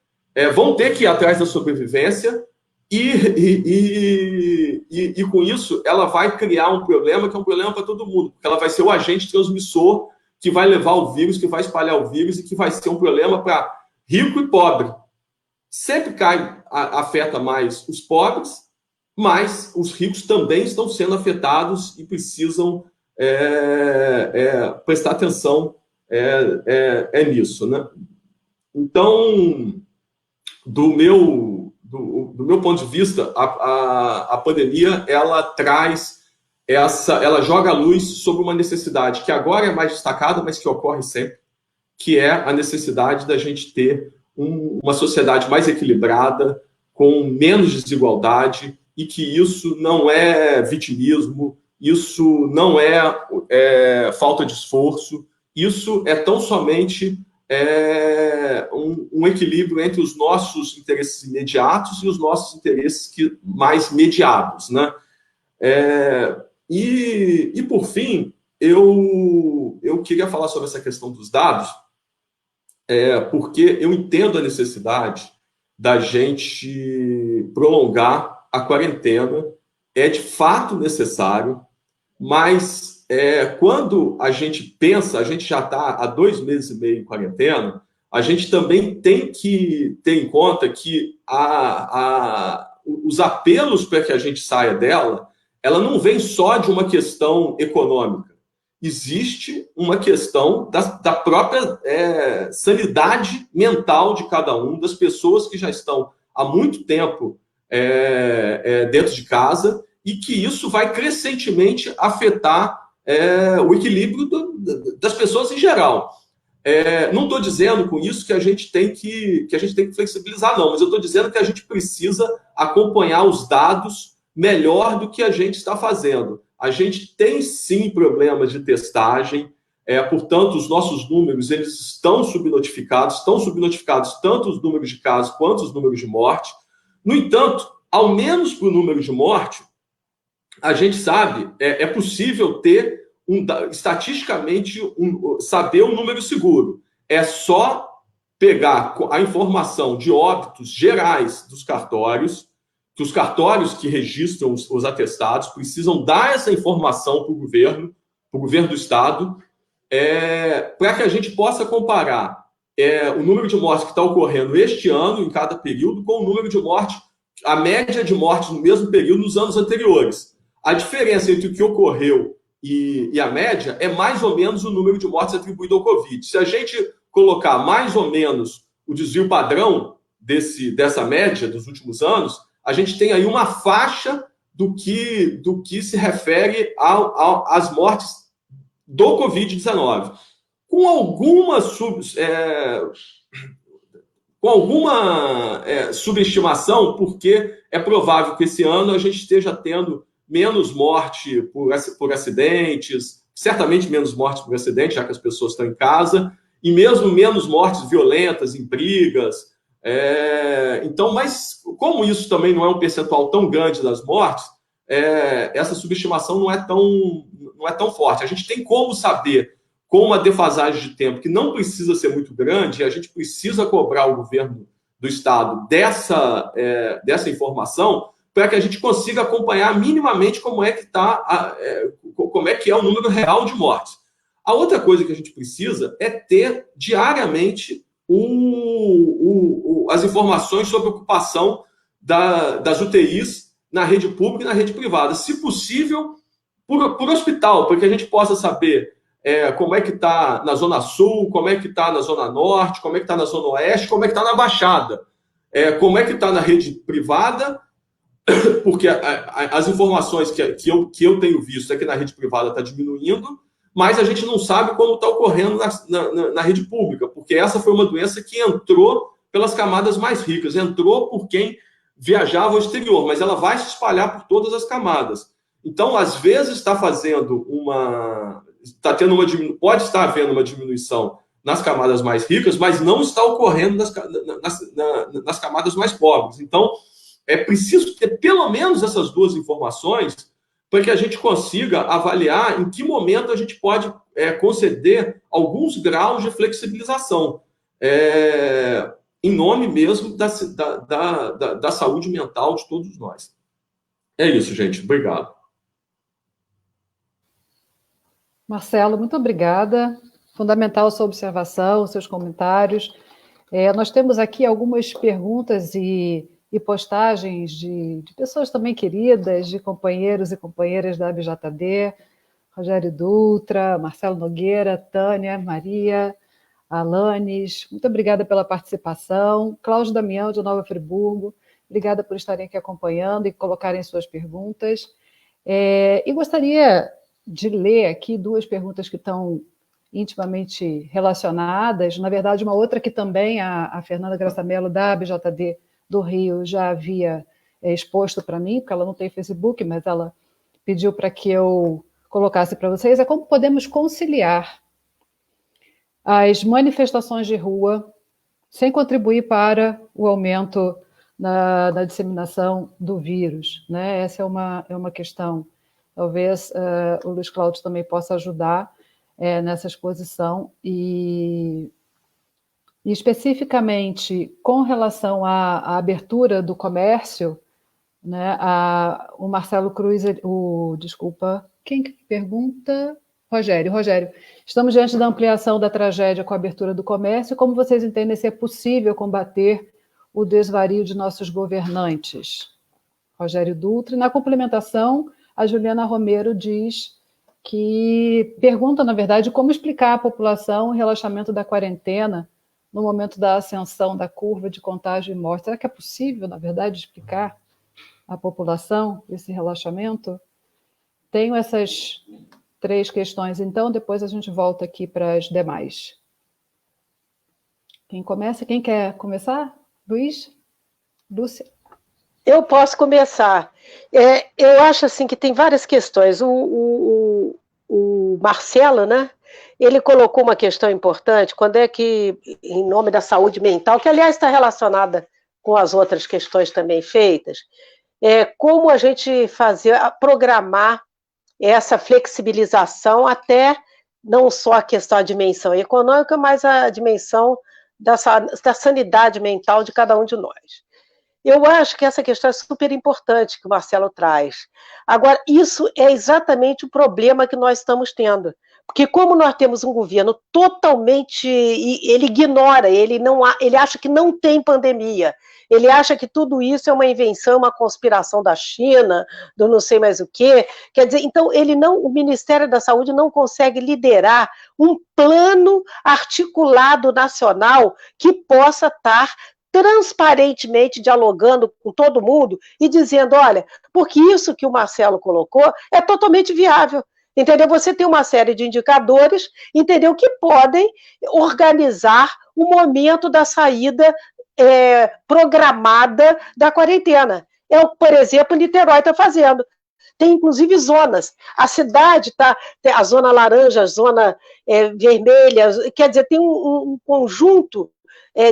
vão ter que ir atrás da sobrevivência e com isso ela vai criar um problema que é um problema para todo mundo, porque ela vai ser o agente transmissor que vai levar o vírus, que vai espalhar o vírus e que vai ser um problema para rico e pobre. Sempre afeta mais os pobres, mas os ricos também estão sendo afetados e precisam prestar atenção nisso, né? Então, do meu ponto de vista, a pandemia ela ela joga a luz sobre uma necessidade que agora é mais destacada, mas que ocorre sempre, que é a necessidade da gente ter uma sociedade mais equilibrada, com menos desigualdade, e que isso não é vitimismo, isso não é falta de esforço, isso é tão somente um equilíbrio entre os nossos interesses imediatos e os nossos interesses mais mediados, né? E por fim, eu queria falar sobre essa questão dos dados, porque eu entendo a necessidade da gente prolongar a quarentena, é de fato necessário, mas quando a gente pensa, a gente já está há 2 meses e meio em quarentena, a gente também tem que ter em conta que os apelos para que a gente saia dela, ela não vem só de uma questão econômica. Existe uma questão da própria sanidade mental de cada um, das pessoas que já estão há muito tempo dentro de casa, e que isso vai crescentemente afetar o equilíbrio das pessoas em geral. Não estou dizendo com isso que a gente tem que flexibilizar, não, mas eu estou dizendo que a gente precisa acompanhar os dados melhor do que a gente está fazendo. A gente tem, sim, problemas de testagem, portanto, os nossos números eles estão subnotificados tanto os números de casos quanto os números de morte. No entanto, ao menos para o número de morte, a gente sabe, é possível ter, estatisticamente, saber um número seguro. É só pegar a informação de óbitos gerais dos cartórios, que os cartórios que registram os atestados precisam dar essa informação para o governo do Estado, para que a gente possa comparar o número de mortes que está ocorrendo este ano, em cada período, com o número de mortes, a média de mortes no mesmo período nos anos anteriores. A diferença entre o que ocorreu e a média é mais ou menos o número de mortes atribuído ao Covid. Se a gente colocar mais ou menos o desvio padrão dessa média dos últimos anos, a gente tem aí uma faixa do que se refere às mortes do Covid-19. Com alguma subestimação, porque é provável que esse ano a gente esteja tendo menos morte por acidentes, certamente menos mortes por acidente, já que as pessoas estão em casa, e mesmo menos mortes violentas em brigas. Então, mas como isso também não é um percentual tão grande das mortes, essa subestimação não é tão forte. A gente tem como saber, com uma defasagem de tempo que não precisa ser muito grande, e a gente precisa cobrar o governo do Estado dessa informação, para que a gente consiga acompanhar minimamente como é que é o número real de mortes. A outra coisa que a gente precisa é ter diariamente as informações sobre a ocupação das UTIs na rede pública e na rede privada. Se possível, por hospital, para que a gente possa saber como é que está na Zona Sul, como é que está na Zona Norte, como é que está na Zona Oeste, como é que está na Baixada, como é que está na rede privada, porque as informações que eu tenho visto é que na rede privada está diminuindo, mas a gente não sabe como está ocorrendo na rede pública, porque essa foi uma doença que entrou pelas camadas mais ricas, entrou por quem viajava ao exterior, mas ela vai se espalhar por todas as camadas. Então, às vezes, pode estar havendo uma diminuição nas camadas mais ricas, mas não está ocorrendo nas camadas mais pobres. Então, é preciso ter pelo menos essas duas informações para que a gente consiga avaliar em que momento a gente pode conceder alguns graus de flexibilização, em nome mesmo da saúde mental de todos nós. É isso, gente. Obrigado. Marcelo, muito obrigada. Fundamental a sua observação, os seus comentários. Nós temos aqui algumas perguntas e postagens de pessoas também queridas, de companheiros e companheiras da ABJD, Rogério Dutra, Marcelo Nogueira, Tânia, Maria, Alanes, muito obrigada pela participação. Cláudio Damião, de Nova Friburgo, obrigada por estarem aqui acompanhando e colocarem suas perguntas. E gostaria de ler aqui duas perguntas que estão intimamente relacionadas, na verdade uma outra que também a Fernanda Graça Mello, da ABJD do Rio, já havia exposto para mim, porque ela não tem Facebook, mas ela pediu para que eu colocasse para vocês, é como podemos conciliar as manifestações de rua sem contribuir para o aumento da disseminação do vírus, né? Essa é uma questão. Talvez o Luiz Cláudio também possa ajudar nessa exposição e especificamente com relação à abertura do comércio, né, o Marcelo Cruz, desculpa, quem que pergunta? Rogério, estamos diante da ampliação da tragédia com a abertura do comércio, como vocês entendem se é possível combater o desvario de nossos governantes? Rogério Dutra. E na complementação, a Juliana Romero pergunta, na verdade, como explicar à população o relaxamento da quarentena no momento da ascensão da curva de contágio e morte. Será que é possível, na verdade, explicar à população esse relaxamento? Tenho essas 3 questões, então, depois a gente volta aqui para as demais. Quem começa? Quem quer começar? Luiz? Lúcia? Eu posso começar. Eu acho assim que tem várias questões. O Marcelo, né? Ele colocou uma questão importante, quando é que, em nome da saúde mental, que aliás está relacionada com as outras questões também feitas, como a gente programar essa flexibilização até não só a questão da dimensão econômica, mas a dimensão da sanidade mental de cada um de nós. Eu acho que essa questão é super importante que o Marcelo traz. Agora, isso é exatamente o problema que nós estamos tendo. Porque como nós temos um governo totalmente... Ele ignora, ele acha que não tem pandemia. Ele acha que tudo isso é uma invenção, uma conspiração da China, do não sei mais o quê. Quer dizer, então, o Ministério da Saúde não consegue liderar um plano articulado nacional que possa estar transparentemente dialogando com todo mundo e dizendo, olha, porque isso que o Marcelo colocou é totalmente viável, entendeu? Você tem uma série de indicadores, entendeu, que podem organizar o momento da saída programada da quarentena. Por exemplo, Niterói está fazendo. Tem, inclusive, zonas. A cidade tem a zona laranja, a zona vermelha, quer dizer, tem um conjunto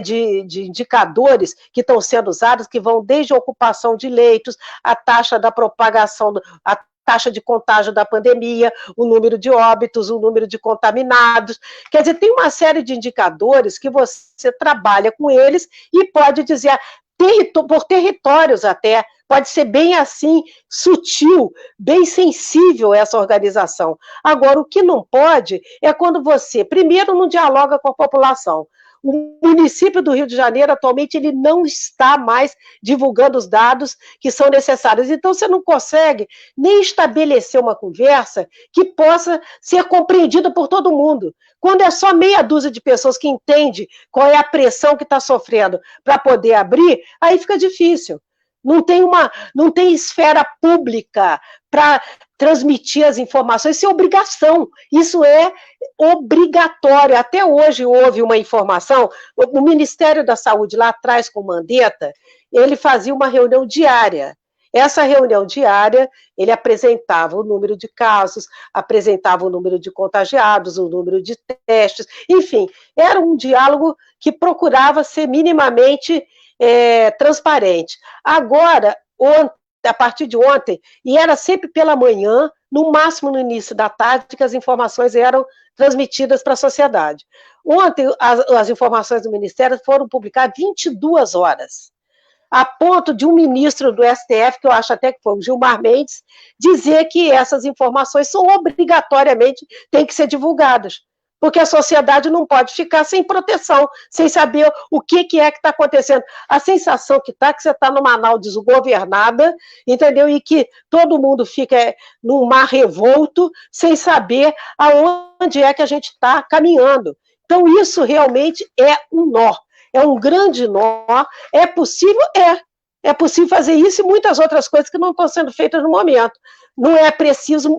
de indicadores que estão sendo usados, que vão desde a ocupação de leitos, a taxa da propagação, a taxa de contágio da pandemia, o número de óbitos, o número de contaminados. Quer dizer, tem uma série de indicadores que você trabalha com eles e pode dizer, por territórios até, pode ser bem assim, sutil, bem sensível essa organização. Agora, o que não pode é quando você, primeiro, não dialoga com a população. O município do Rio de Janeiro, atualmente, ele não está mais divulgando os dados que são necessários. Então, você não consegue nem estabelecer uma conversa que possa ser compreendida por todo mundo. Quando é só meia dúzia de pessoas que entende qual é a pressão que está sofrendo para poder abrir, aí fica difícil. Não tem esfera pública para transmitir as informações, isso é obrigação, isso é obrigatório. Até hoje houve uma informação, o Ministério da Saúde lá atrás com o Mandetta, ele fazia uma reunião diária, Essa reunião diária, ele apresentava o número de casos, apresentava o número de contagiados, o número de testes, enfim, era um diálogo que procurava ser minimamente transparente. Agora, a partir de ontem, e era sempre pela manhã, no máximo no início da tarde, que as informações eram transmitidas para a sociedade. Ontem, as informações do Ministério foram publicadas 22 horas, a ponto de um ministro do STF, que eu acho até que foi o Gilmar Mendes, dizer que essas informações são obrigatoriamente, têm que ser divulgadas, porque a sociedade não pode ficar sem proteção, sem saber o que é que está acontecendo. A sensação que está que você está numa nau desgovernada, entendeu? E que todo mundo fica num mar revolto, sem saber aonde é que a gente está caminhando. Então, isso realmente é um nó, é um grande nó. É possível? É possível fazer isso e muitas outras coisas que não estão sendo feitas no momento. Não é preciso,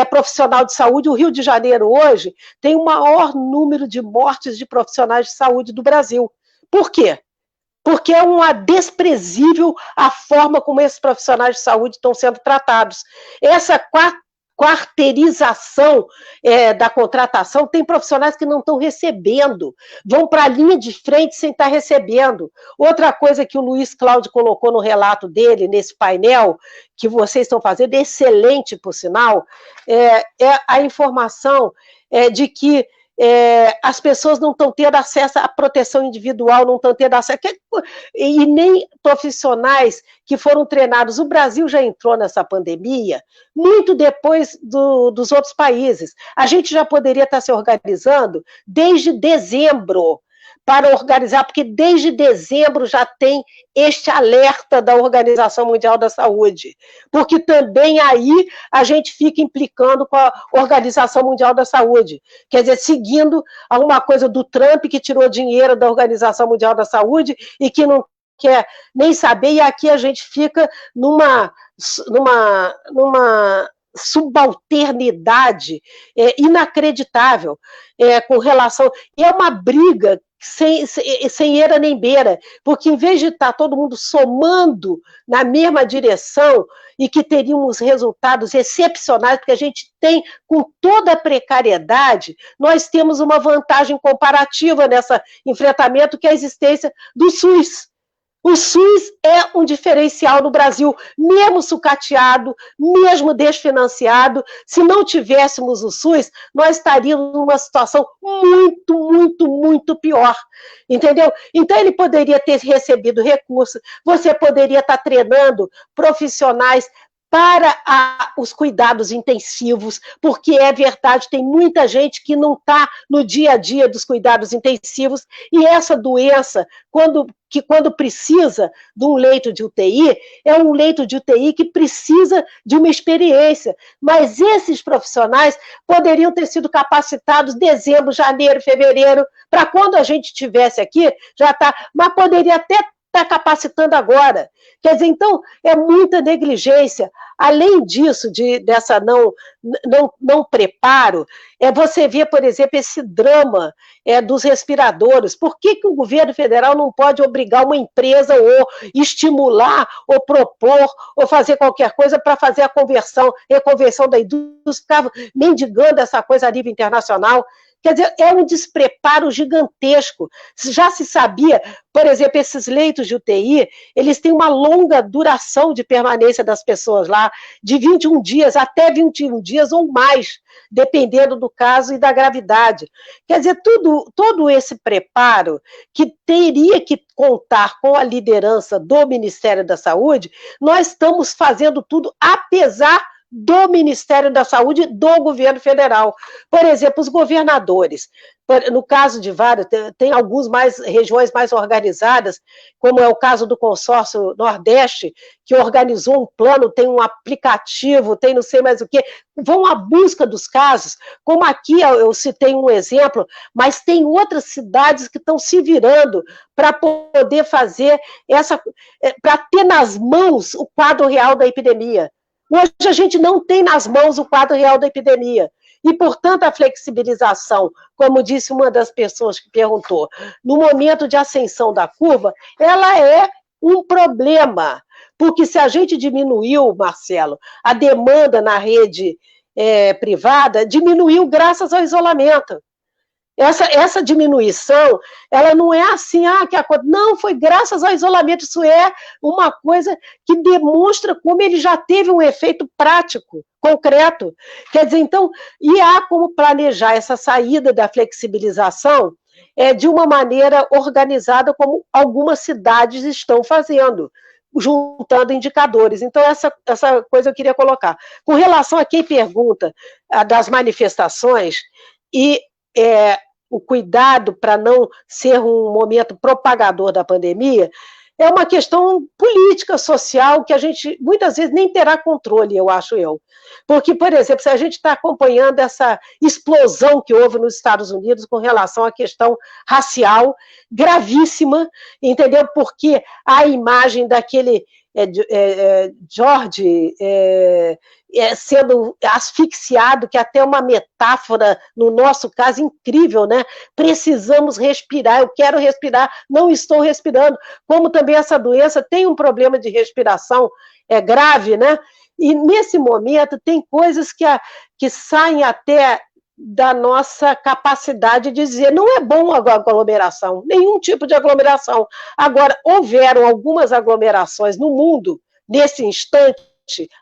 profissional de saúde. O Rio de Janeiro hoje tem o maior número de mortes de profissionais de saúde do Brasil. Por quê? Porque é uma desprezível a forma como esses profissionais de saúde estão sendo tratados. Essa quarteirização da contratação, tem profissionais que não estão recebendo, vão para a linha de frente sem estar recebendo. Outra coisa que o Luiz Cláudio colocou no relato dele, nesse painel, que vocês estão fazendo, excelente, por sinal, é a informação de que as pessoas não estão tendo acesso à proteção individual, não estão tendo acesso, e nem profissionais que foram treinados. O Brasil já entrou nessa pandemia muito depois dos outros países. A gente já poderia estar se organizando desde dezembro, para organizar, porque desde dezembro já tem este alerta da Organização Mundial da Saúde, porque também aí a gente fica implicando com a Organização Mundial da Saúde, quer dizer, seguindo alguma coisa do Trump, que tirou dinheiro da Organização Mundial da Saúde e que não quer nem saber, e aqui a gente fica numa subalternidade inacreditável com relação... E é uma briga sem eira nem beira, porque em vez de estar todo mundo somando na mesma direção e que teríamos resultados excepcionais, porque a gente tem, com toda a precariedade, nós temos uma vantagem comparativa nesse enfrentamento, que é a existência do SUS. O SUS é um diferencial no Brasil, mesmo sucateado, mesmo desfinanciado. Se não tivéssemos o SUS, nós estaríamos numa situação muito, muito, muito pior, entendeu? Então, ele poderia ter recebido recursos, você poderia estar treinando profissionais para os cuidados intensivos, porque é verdade, tem muita gente que não está no dia a dia dos cuidados intensivos, e essa doença, quando precisa de um leito de UTI, é um leito de UTI que precisa de uma experiência, mas esses profissionais poderiam ter sido capacitados em dezembro, janeiro, fevereiro, para quando a gente estivesse aqui, já está, mas poderia até estar capacitando agora. Quer dizer, então, é muita negligência. Além disso, dessa não preparo, você vê, por exemplo, esse drama dos respiradores. Por que o governo federal não pode obrigar uma empresa ou estimular, ou propor, ou fazer qualquer coisa para fazer a reconversão da indústria, ficar mendigando essa coisa a nível internacional? Quer dizer, é um despreparo gigantesco. Já se sabia, por exemplo, esses leitos de UTI, eles têm uma longa duração de permanência das pessoas lá, de 21 dias até 21 dias ou mais, dependendo do caso e da gravidade. Quer dizer, todo esse preparo que teria que contar com a liderança do Ministério da Saúde, nós estamos fazendo tudo apesar do Ministério da Saúde do governo federal. Por exemplo, os governadores, no caso de vários, tem algumas regiões mais organizadas, como é o caso do consórcio Nordeste, que organizou um plano, tem um aplicativo, tem não sei mais o quê, vão à busca dos casos, como aqui eu citei um exemplo, mas tem outras cidades que estão se virando para poder fazer para ter nas mãos o quadro real da epidemia. Hoje a gente não tem nas mãos o quadro real da epidemia. E, portanto, a flexibilização, como disse uma das pessoas que perguntou, no momento de ascensão da curva, ela é um problema, porque se a gente diminuiu, Marcelo, a demanda na rede privada, diminuiu graças ao isolamento. Essa diminuição, ela não é assim, não, foi graças ao isolamento, isso é uma coisa que demonstra como ele já teve um efeito prático, concreto. Quer dizer, então, e há como planejar essa saída da flexibilização de uma maneira organizada, como algumas cidades estão fazendo, juntando indicadores. Então, essa coisa eu queria colocar. Com relação a quem pergunta das manifestações, o cuidado para não ser um momento propagador da pandemia, é uma questão política, social, que a gente muitas vezes nem terá controle, eu acho. Porque, por exemplo, se a gente está acompanhando essa explosão que houve nos Estados Unidos com relação à questão racial, gravíssima, entendeu? Porque a imagem daquele George sendo asfixiado, que é até uma metáfora, no nosso caso, incrível, né? Precisamos respirar, eu quero respirar, não estou respirando. Como também essa doença tem um problema de respiração grave, né? E nesse momento tem coisas que saem até da nossa capacidade de dizer, não é bom a aglomeração, nenhum tipo de aglomeração. Agora, houveram algumas aglomerações no mundo, nesse instante,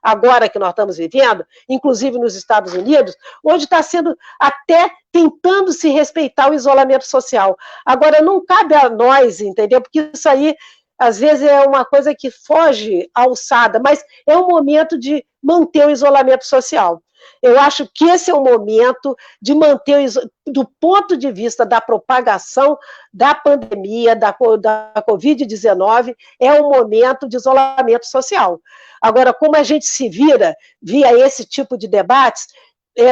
agora que nós estamos vivendo, inclusive nos Estados Unidos, onde está sendo até tentando se respeitar o isolamento social. Agora, não cabe a nós, entendeu? Porque isso aí, às vezes, é uma coisa que foge à alçada, mas é um momento de manter o isolamento social. Eu acho que esse é o momento de manter, do ponto de vista da propagação da pandemia, da Covid-19, é um momento de isolamento social. Agora, como a gente se vira via esse tipo de debates,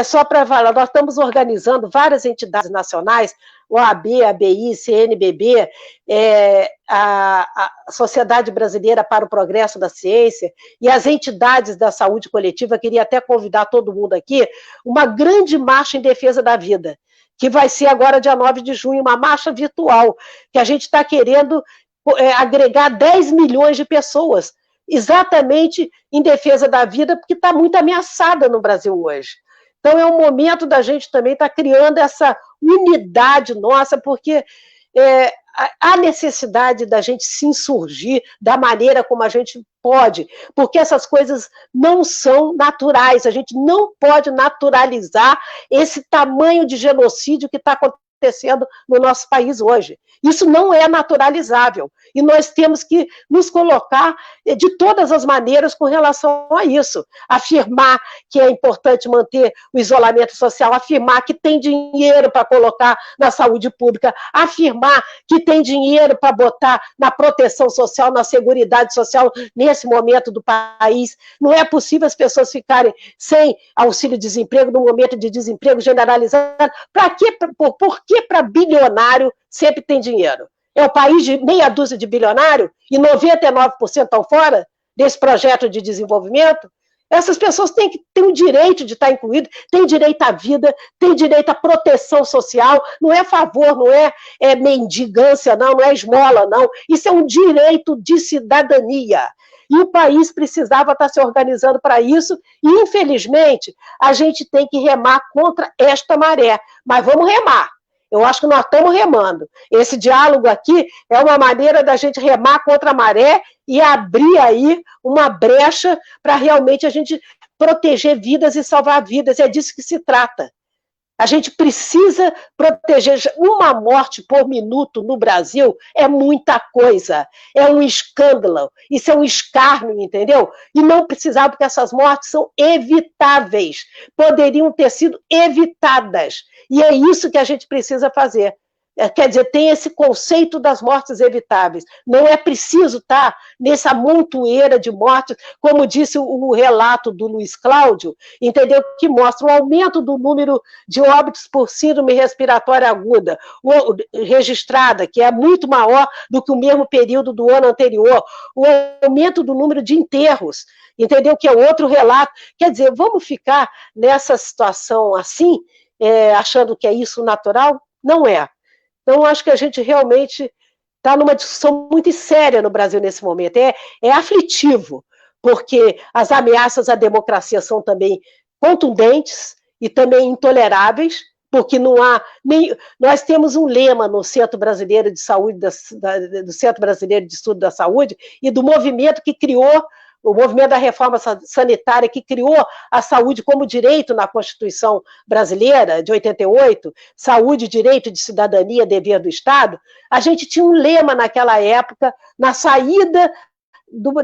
só para falar, nós estamos organizando várias entidades nacionais, OAB, ABI, CNBB, a Sociedade Brasileira para o Progresso da Ciência e as entidades da saúde coletiva, queria até convidar todo mundo aqui, uma grande marcha em defesa da vida, que vai ser agora dia 9 de junho, uma marcha virtual, que a gente está querendo agregar 10 milhões de pessoas, exatamente em defesa da vida, porque está muito ameaçada no Brasil hoje. Então, é um momento da gente também estar criando essa unidade nossa, porque há necessidade da gente se insurgir da maneira como a gente pode, porque essas coisas não são naturais, a gente não pode naturalizar esse tamanho de genocídio que está acontecendo no nosso país hoje. Isso não é naturalizável, e nós temos que nos colocar de todas as maneiras com relação a isso. Afirmar que é importante manter o isolamento social, afirmar que tem dinheiro para colocar na saúde pública, afirmar que tem dinheiro para botar na proteção social, na seguridade social, nesse momento do país. Não é possível as pessoas ficarem sem auxílio-desemprego, num momento de desemprego generalizado. Por que para bilionário sempre tem dinheiro? É o país de meia dúzia de bilionários e 99% estão fora desse projeto de desenvolvimento? Essas pessoas têm o direito de estar incluídas, têm direito à vida, têm direito à proteção social, não é favor, não é mendigância, não é esmola, não. Isso é um direito de cidadania. E o país precisava estar se organizando para isso, e, infelizmente, a gente tem que remar contra esta maré. Mas vamos remar. Eu acho que nós estamos remando. Esse diálogo aqui é uma maneira da gente remar contra a maré e abrir aí uma brecha para realmente a gente proteger vidas e salvar vidas. É disso que se trata. A gente precisa proteger. Uma morte por minuto no Brasil é muita coisa. É um escândalo. Isso é um escárnio, entendeu? E não precisava, porque essas mortes são evitáveis. Poderiam ter sido evitadas. E é isso que a gente precisa fazer. Quer dizer, tem esse conceito das mortes evitáveis. Não é preciso estar nessa montoeira de mortes, como disse o relato do Luiz Cláudio, entendeu? Que mostra um aumento do número de óbitos por síndrome respiratória aguda, registrada, que é muito maior do que o mesmo período do ano anterior, o aumento do número de enterros, entendeu? Que é outro relato. Quer dizer, vamos ficar nessa situação assim, achando que é isso natural? Não é. Então, acho que a gente realmente está numa discussão muito séria no Brasil nesse momento. É aflitivo, porque as ameaças à democracia são também contundentes e também intoleráveis, porque não há nem. Nós temos um lema no Centro Brasileiro de Saúde, do Centro Brasileiro de Estudo da Saúde, e do movimento que criou, o movimento da reforma sanitária, que criou a saúde como direito na Constituição brasileira, de 88, saúde, direito de cidadania, dever do Estado. A gente tinha um lema naquela época, na saída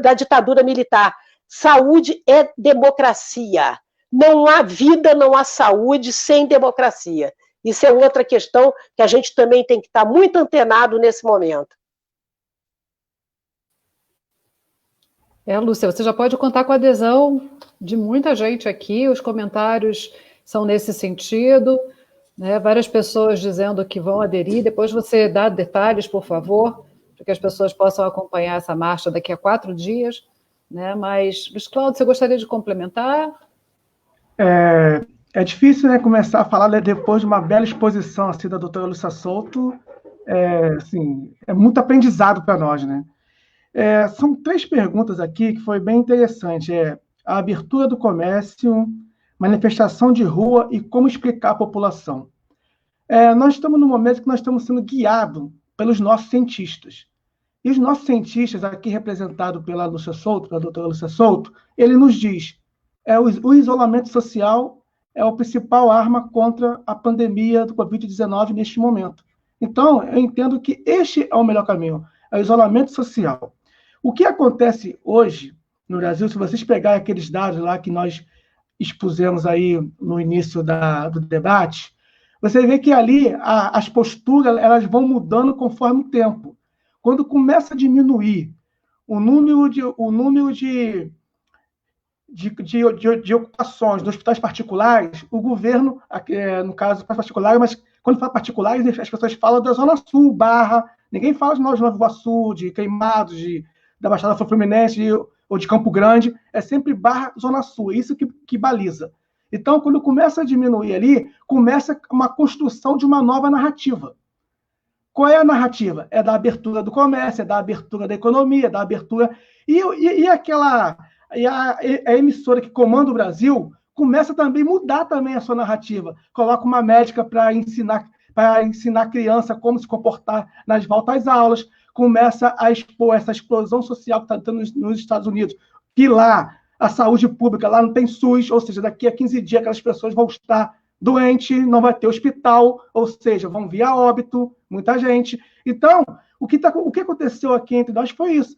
da ditadura militar: saúde é democracia. Não há vida, não há saúde sem democracia. Isso é outra questão que a gente também tem que estar muito antenado nesse momento. Lúcia, você já pode contar com a adesão de muita gente aqui, os comentários são nesse sentido, né? Várias pessoas dizendo que vão aderir. Depois você dá detalhes, por favor, para que as pessoas possam acompanhar essa marcha daqui a 4 dias, né? Mas, Luiz Cláudio, você gostaria de complementar? É difícil, né, começar a falar depois de uma bela exposição assim, da doutora Lúcia Souto. Assim, é muito aprendizado para nós, né? São 3 perguntas aqui que foi bem interessante. A abertura do comércio, manifestação de rua e como explicar à população. Nós estamos num momento que nós estamos sendo guiados pelos nossos cientistas. E os nossos cientistas, aqui representados pela Lúcia Souto, pela doutora Lúcia Souto, ele nos diz: o isolamento social é a principal arma contra a pandemia do Covid-19 neste momento. Então, eu entendo que este é o melhor caminho, é o isolamento social. O que acontece hoje no Brasil, se vocês pegarem aqueles dados lá que nós expusemos aí no início do debate, você vê que ali as posturas elas vão mudando conforme o tempo. Quando começa a diminuir o número de ocupações nos hospitais particulares, o governo, no caso particular, mas quando fala particulares, as pessoas falam da Zona Sul, Barra, ninguém fala de Nova Iguaçu, de Queimados, da Baixada Fluminense ou de Campo Grande, é sempre Barra, Zona Sul, é isso que baliza. Então, quando começa a diminuir ali, começa uma construção de uma nova narrativa. Qual é a narrativa? É da abertura do comércio, é da abertura da economia, da abertura... E a emissora que comanda o Brasil começa também a mudar também a sua narrativa. Coloca uma médica para ensinar a criança como se comportar nas voltas às aulas, começa a expor essa explosão social que está tendo nos Estados Unidos, que lá a saúde pública lá não tem SUS, ou seja, daqui a 15 dias aquelas pessoas vão estar doentes, não vai ter hospital, ou seja, vão vir a óbito, muita gente. Então, o que aconteceu aqui entre nós foi isso,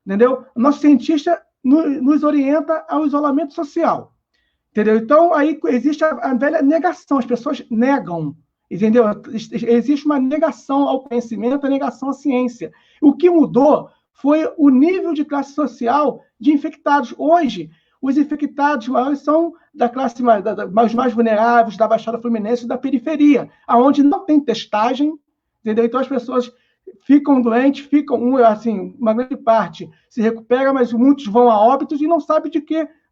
entendeu? O nosso cientista nos orienta ao isolamento social, entendeu? Então, aí existe a velha negação, as pessoas negam, entendeu? Existe uma negação ao conhecimento, a negação à ciência. O que mudou foi o nível de classe social de infectados. Hoje, os infectados maiores são da classe os mais vulneráveis, da Baixada Fluminense e da periferia, aonde não tem testagem, entendeu? Então, as pessoas ficam doentes, assim, uma grande parte se recupera, mas muitos vão a óbitos e não sabe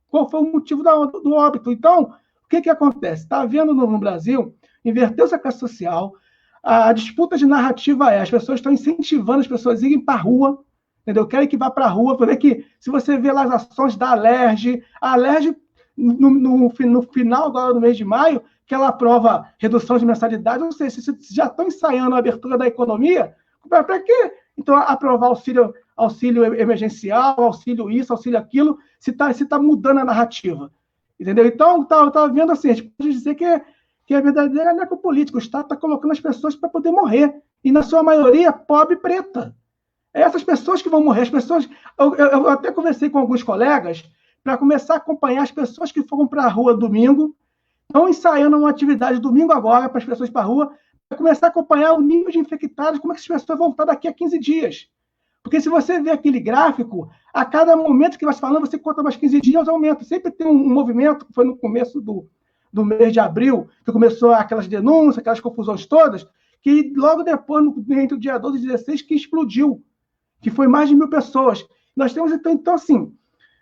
qual foi o motivo do óbito. Então, o que acontece? Está havendo no Brasil, inverteu-se a classe social, a disputa de narrativa as pessoas estão incentivando as pessoas a irem para a rua, entendeu? Querem que vá para a rua, para ver que, se você vê lá as ações da Alerj, a Alerj, no final agora do mês de maio, que ela aprova redução de mensalidade, ou seja, se já estão ensaiando a abertura da economia, para quê? Então, aprovar auxílio emergencial, auxílio isso, auxílio aquilo, se tá mudando a narrativa. Entendeu? Então, tá vendo assim, a gente pode dizer que é verdadeira necropolítica. O Estado está colocando as pessoas para poder morrer. E, na sua maioria, pobre e preta. É essas pessoas que vão morrer. As pessoas. Eu até conversei com alguns colegas para começar a acompanhar as pessoas que foram para a rua domingo, estão ensaiando uma atividade domingo agora para as pessoas para a rua, para começar a acompanhar o nível de infectados, como é que as pessoas vão estar daqui a 15 dias. Porque se você vê aquele gráfico, a cada momento que vai se falando, você conta mais 15 dias, aumenta. Sempre tem um movimento, que foi no começo do mês de abril, que começou aquelas denúncias, aquelas confusões todas, que logo depois, entre o dia 12 e 16, que explodiu, que foi mais de 1.000 pessoas. Nós temos, então assim,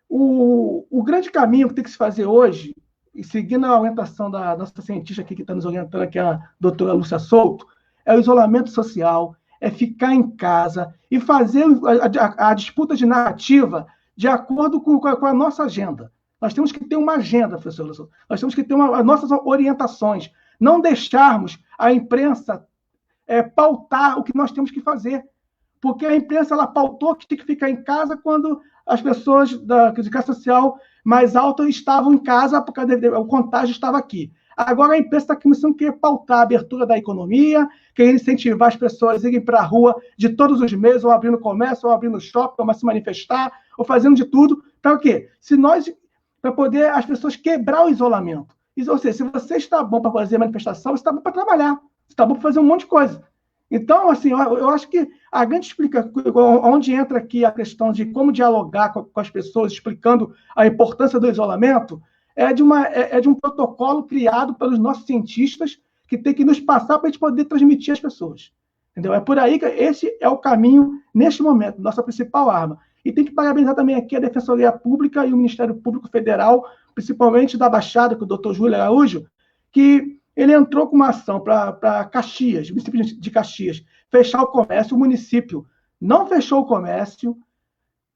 o grande caminho que tem que se fazer hoje, e seguindo a orientação da nossa cientista aqui, que está nos orientando aqui, a doutora Lúcia Souto, é o isolamento social, é ficar em casa e fazer a disputa de narrativa de acordo com a nossa agenda. Nós temos que ter uma agenda, professor Wilson. Nós temos que ter as nossas orientações. Não deixarmos a imprensa pautar o que nós temos que fazer. Porque a imprensa ela pautou que tinha que ficar em casa quando as pessoas de classe social mais alta estavam em casa, porque o contágio estava aqui. Agora a imprensa está começando a querer pautar a abertura da economia, querer incentivar as pessoas a irem para a rua de todos os meses, ou abrindo comércio, ou abrindo shopping, ou se manifestar, ou fazendo de tudo. Para o quê? Para poder as pessoas quebrar o isolamento. Ou seja, se você está bom para fazer manifestação, você está bom para trabalhar, você está bom para fazer um monte de coisa. Então, assim, eu acho que a grande explicação, onde entra aqui a questão de como dialogar com as pessoas, explicando a importância do isolamento, é de um protocolo criado pelos nossos cientistas que tem que nos passar para a gente poder transmitir às pessoas. Entendeu? É por aí que esse é o caminho, neste momento, nossa principal arma. E tem que parabenizar também aqui a Defensoria Pública e o Ministério Público Federal, principalmente da Baixada, com o doutor Júlio Araújo, que ele entrou com uma ação para Caxias, o município de Caxias, fechar o comércio. O município não fechou o comércio,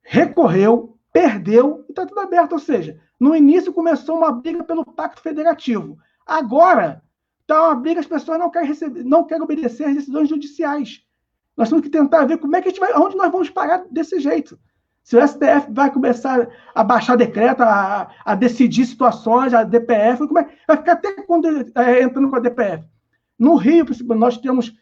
recorreu, perdeu e está tudo aberto. Ou seja, no início começou uma briga pelo Pacto Federativo. Agora está uma briga, as pessoas não querem obedecer às decisões judiciais. Nós temos que tentar ver como é que onde nós vamos parar desse jeito. Se o STF vai começar a baixar decreto, a decidir situações, a DPF, vai ficar até quando entrando com a DPF. No Rio, nós temos...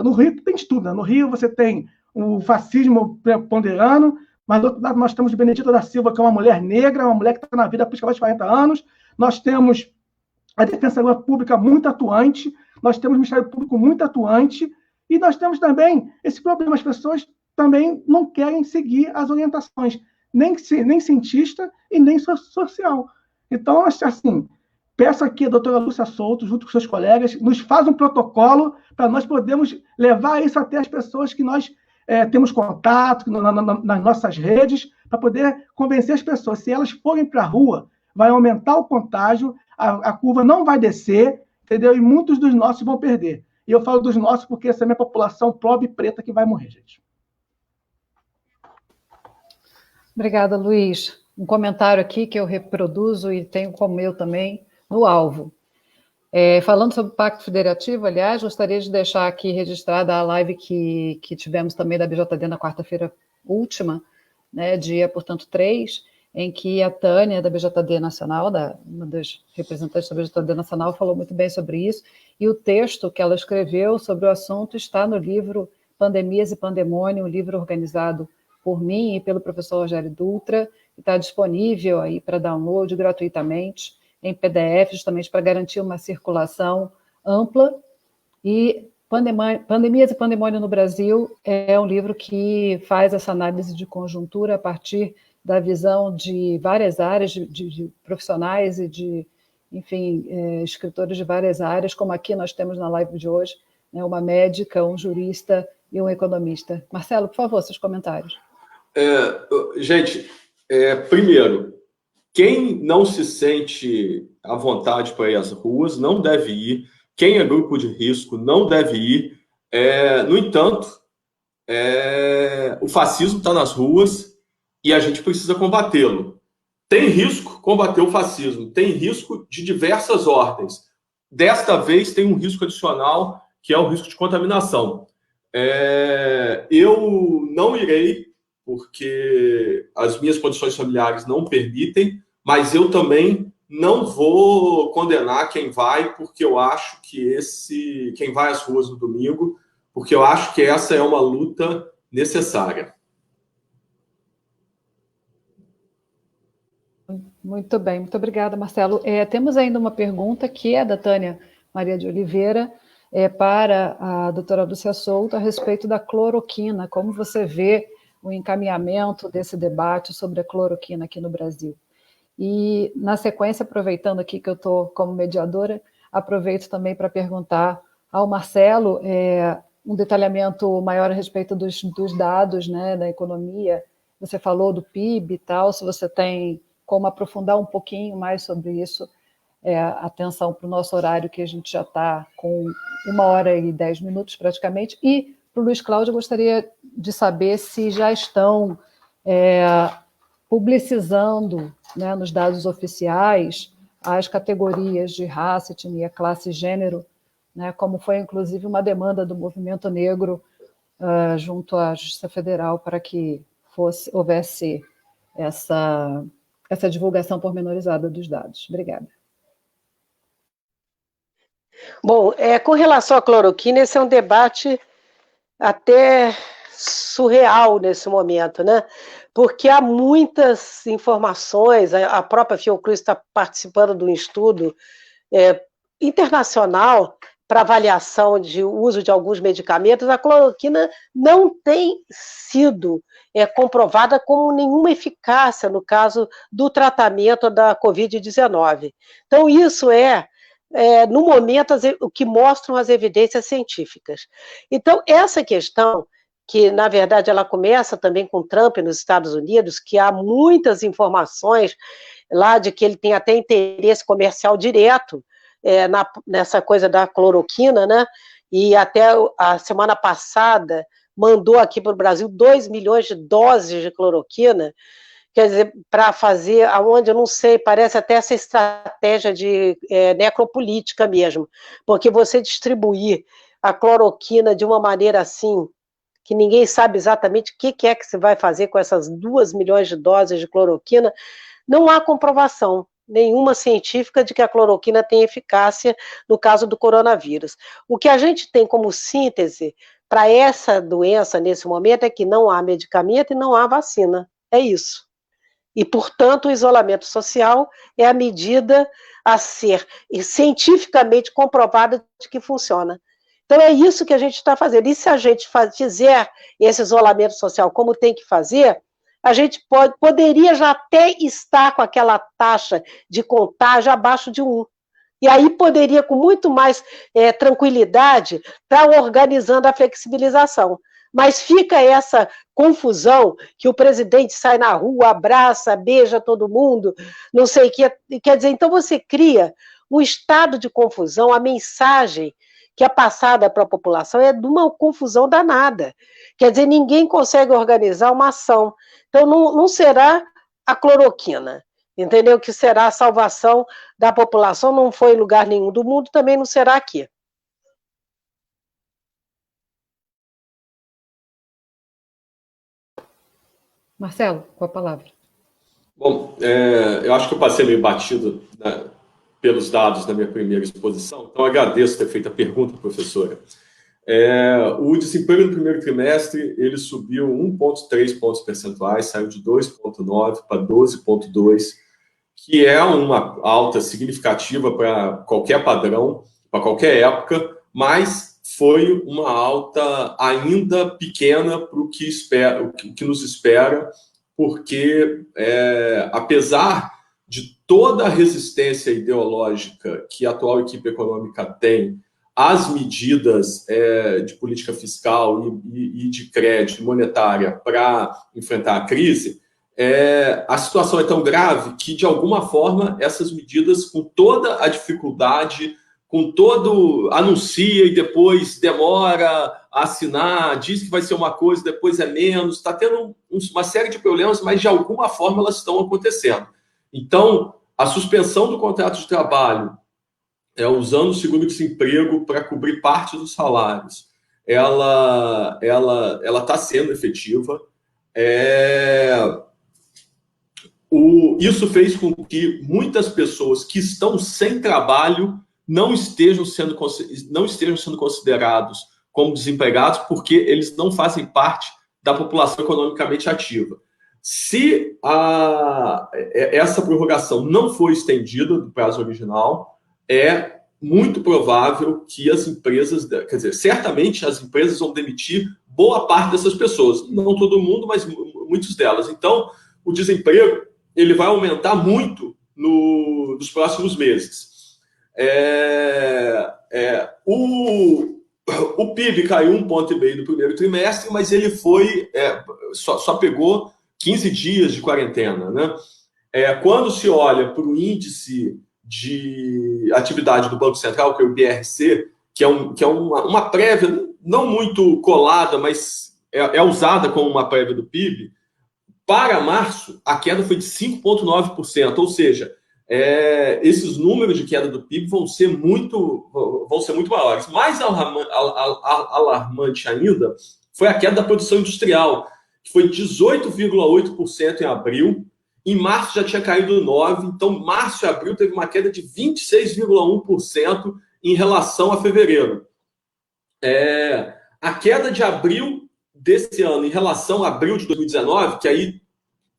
no Rio tem de tudo, né? No Rio você tem o fascismo preponderando, mas do outro lado nós temos Benedita da Silva, que é uma mulher negra, uma mulher que está na vida há mais de 40 anos. Nós temos a Defensoria Pública muito atuante, nós temos o Ministério Público muito atuante, e nós temos também esse problema, as pessoas também não querem seguir as orientações, nem cientista e nem social. Então, assim, peço aqui a doutora Lúcia Souto, junto com seus colegas, nos faz um protocolo para nós podermos levar isso até as pessoas que nós temos contato nas nossas redes, para poder convencer as pessoas. Se elas forem para a rua, vai aumentar o contágio, a curva não vai descer, entendeu? E muitos dos nossos vão perder. E eu falo dos nossos porque essa é a minha população pobre e preta que vai morrer, gente. Obrigada, Luiz. Um comentário aqui que eu reproduzo e tenho como meu também, no alvo. Falando sobre o Pacto Federativo, aliás, gostaria de deixar aqui registrada a live que tivemos também da BJD na quarta-feira última, né, dia, portanto, 3, em que a Tânia, da BJD Nacional, uma das representantes da BJD Nacional, falou muito bem sobre isso, e o texto que ela escreveu sobre o assunto está no livro Pandemias e Pandemônio, um livro organizado por mim e pelo professor Rogério Dutra, e está disponível aí para download gratuitamente, em PDF, justamente para garantir uma circulação ampla. E Pandemias e Pandemônio no Brasil é um livro que faz essa análise de conjuntura a partir da visão de várias áreas, de profissionais e de, enfim, escritores de várias áreas, como aqui nós temos na live de hoje, né, uma médica, um jurista e um economista. Marcelo, por favor, seus comentários. Gente, primeiro, quem não se sente à vontade para ir às ruas não deve ir. Quem é grupo de risco não deve ir. No entanto, o fascismo está nas ruas e a gente precisa combatê-lo. Tem risco combater o fascismo, tem risco de diversas ordens. Desta vez tem um risco adicional, que é o risco de contaminação. Eu não irei, porque as minhas condições familiares não permitem, mas eu também não vou condenar quem vai, porque eu acho que quem vai às ruas no domingo, porque eu acho que essa é uma luta necessária. Muito bem, muito obrigada, Marcelo. Temos ainda uma pergunta que é da Tânia Maria de Oliveira, para a doutora Lúcia Souto, a respeito da cloroquina. Como você vê o encaminhamento desse debate sobre a cloroquina aqui no Brasil? E, na sequência, aproveitando aqui que eu estou como mediadora, aproveito também para perguntar ao Marcelo um detalhamento maior a respeito dos dados, né, da economia. Você falou do PIB e tal, se você tem como aprofundar um pouquinho mais sobre isso, atenção para o nosso horário, que a gente já está com 1h10 praticamente, e para o Luiz Cláudio, eu gostaria de saber se já estão publicizando, né, nos dados oficiais as categorias de raça, etnia, classe e gênero, né, como foi inclusive uma demanda do movimento negro junto à Justiça Federal para que houvesse essa divulgação pormenorizada dos dados. Obrigada. Bom, com relação à cloroquina, esse é um debate até surreal nesse momento, né? Porque há muitas informações, a própria Fiocruz está participando de um estudo internacional para avaliação de uso de alguns medicamentos. A cloroquina não tem sido comprovada como nenhuma eficácia no caso do tratamento da Covid-19. Então, isso no momento, o que mostram as evidências científicas. Então, essa questão, que, na verdade, ela começa também com Trump nos Estados Unidos, que há muitas informações lá de que ele tem até interesse comercial direto nessa coisa da cloroquina, né? E até a semana passada mandou aqui para o Brasil 2 milhões de doses de cloroquina, quer dizer, para fazer, aonde eu não sei, parece até essa estratégia de necropolítica mesmo, porque você distribuir a cloroquina de uma maneira assim, que ninguém sabe exatamente o que é que se vai fazer com essas 2 milhões de doses de cloroquina, não há comprovação nenhuma científica de que a cloroquina tem eficácia no caso do coronavírus. O que a gente tem como síntese para essa doença nesse momento é que não há medicamento e não há vacina. É isso. E, portanto, o isolamento social é a medida a ser cientificamente comprovada de que funciona. Então, é isso que a gente está fazendo. E se a gente fizer esse isolamento social como tem que fazer, a gente poderia já até estar com aquela taxa de contágio abaixo de 1. E aí poderia, com muito mais tranquilidade, estar organizando a flexibilização. Mas fica essa confusão que o presidente sai na rua, abraça, beija todo mundo, não sei o que. Quer dizer, então você cria um estado de confusão, a mensagem que é passada para a população é de uma confusão danada. Quer dizer, ninguém consegue organizar uma ação. Então, não será a cloroquina, entendeu? Que será a salvação da população, não foi em lugar nenhum do mundo, também não será aqui. Marcelo, com a palavra. Bom, eu acho que eu passei meio batido, né, pelos dados da minha primeira exposição, então agradeço ter feito a pergunta, professora. O desemprego no primeiro trimestre, ele subiu 1,3 pontos percentuais, saiu de 2,9 para 12,2, que é uma alta significativa para qualquer padrão, para qualquer época, mas foi uma alta ainda pequena para o que nos espera, porque, apesar de toda a resistência ideológica que a atual equipe econômica tem às medidas de política fiscal e de crédito monetária para enfrentar a crise, a situação é tão grave que, de alguma forma, essas medidas, com toda a dificuldade, com todo... anuncia e depois demora a assinar, diz que vai ser uma coisa, depois é menos, está tendo uma série de problemas, mas, de alguma forma, elas estão acontecendo. Então, a suspensão do contrato de trabalho, usando o seguro-desemprego para cobrir parte dos salários, ela está sendo efetiva. Isso fez com que muitas pessoas que estão sem trabalho não estejam sendo considerados como desempregados, porque eles não fazem parte da população economicamente ativa. Se essa prorrogação não for estendida do prazo original, é muito provável que as empresas, quer dizer, certamente as empresas vão demitir boa parte dessas pessoas. Não todo mundo, mas muitas delas. Então, o desemprego ele vai aumentar muito nos próximos meses. O PIB caiu 1,5 ponto no primeiro trimestre, mas ele só pegou 15 dias de quarentena, né? Quando se olha para o índice de atividade do Banco Central, que é o BRC, que é uma prévia, não muito colada, mas é usada como uma prévia do PIB, para março, a queda foi de 5,9%, ou seja, esses números de queda do PIB vão ser muito maiores. Mais alarmante ainda foi a queda da produção industrial, que foi 18,8% em abril. Em março já tinha caído 9%, então março e abril teve uma queda de 26,1% em relação a fevereiro. A queda de abril desse ano em relação a abril de 2019, que aí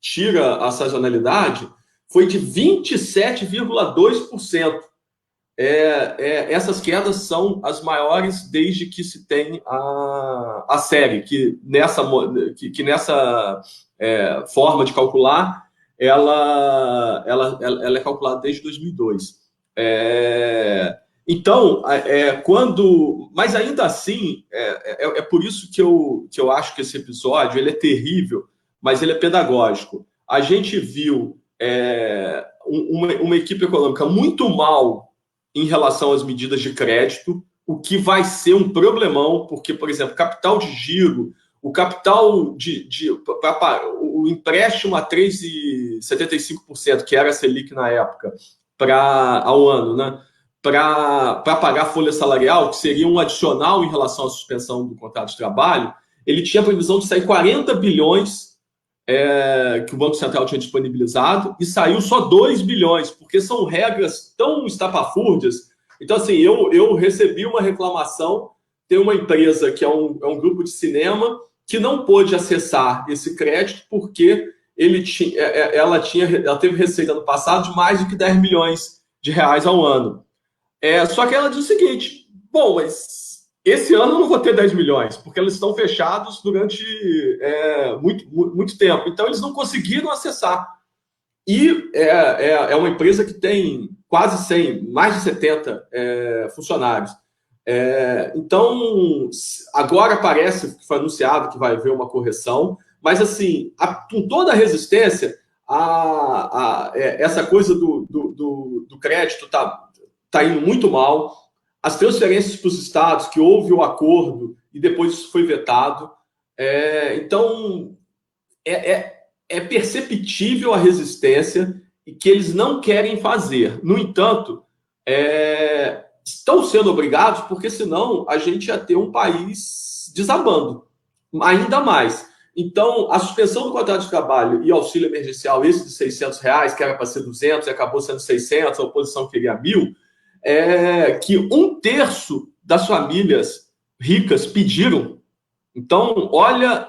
tira a sazonalidade, foi de 27,2%. Essas quedas são as maiores desde que se tem a série, que nessa forma de calcular, ela é calculada desde 2002. Então, mas ainda assim, é por isso que eu acho que esse episódio ele é terrível, mas ele é pedagógico. A gente viu uma equipe econômica muito mal em relação às medidas de crédito, o que vai ser um problemão, porque, por exemplo, capital de giro, o capital o empréstimo a 3,75%, que era a Selic na época, ao ano, né? Para pagar a folha salarial, que seria um adicional em relação à suspensão do contrato de trabalho, ele tinha a previsão de sair 40 bilhões que o Banco Central tinha disponibilizado, e saiu só 2 bilhões, porque são regras tão estapafúrdias. Então, assim, eu recebi uma reclamação, tem uma empresa que é um grupo de cinema que não pôde acessar esse crédito porque ela teve receita no passado de mais do que 10 milhões de reais ao ano. Só que ela diz o seguinte: bom, mas esse ano eu não vou ter 10 milhões, porque eles estão fechados durante muito tempo. Então, eles não conseguiram acessar. E é uma empresa que tem quase 100, mais de 70 funcionários. Então, agora parece que foi anunciado que vai haver uma correção, mas, assim, com toda a resistência, essa coisa do crédito está indo muito mal. As transferências para os estados, que houve o acordo e depois isso foi vetado. Então, é perceptível a resistência e que eles não querem fazer. No entanto, estão sendo obrigados, porque senão a gente ia ter um país desabando ainda mais. Então, a suspensão do contrato de trabalho e auxílio emergencial, esse de R$600, que era para ser 200 e acabou sendo 600, a oposição queria 1.000, que 1/3 das famílias ricas pediram. Então, olha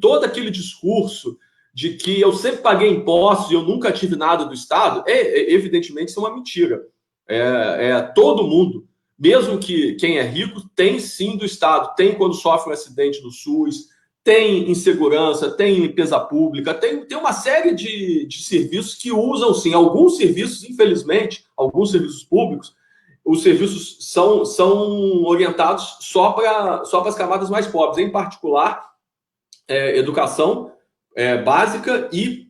todo aquele discurso de que eu sempre paguei impostos e eu nunca tive nada do Estado, evidentemente isso é uma mentira. Todo mundo, mesmo que quem é rico, tem sim do Estado, tem quando sofre um acidente no SUS, tem insegurança, tem limpeza pública, tem uma série de serviços que usam, sim. Alguns serviços, infelizmente, alguns serviços públicos, os serviços são orientados só para as camadas mais pobres, em particular, educação básica e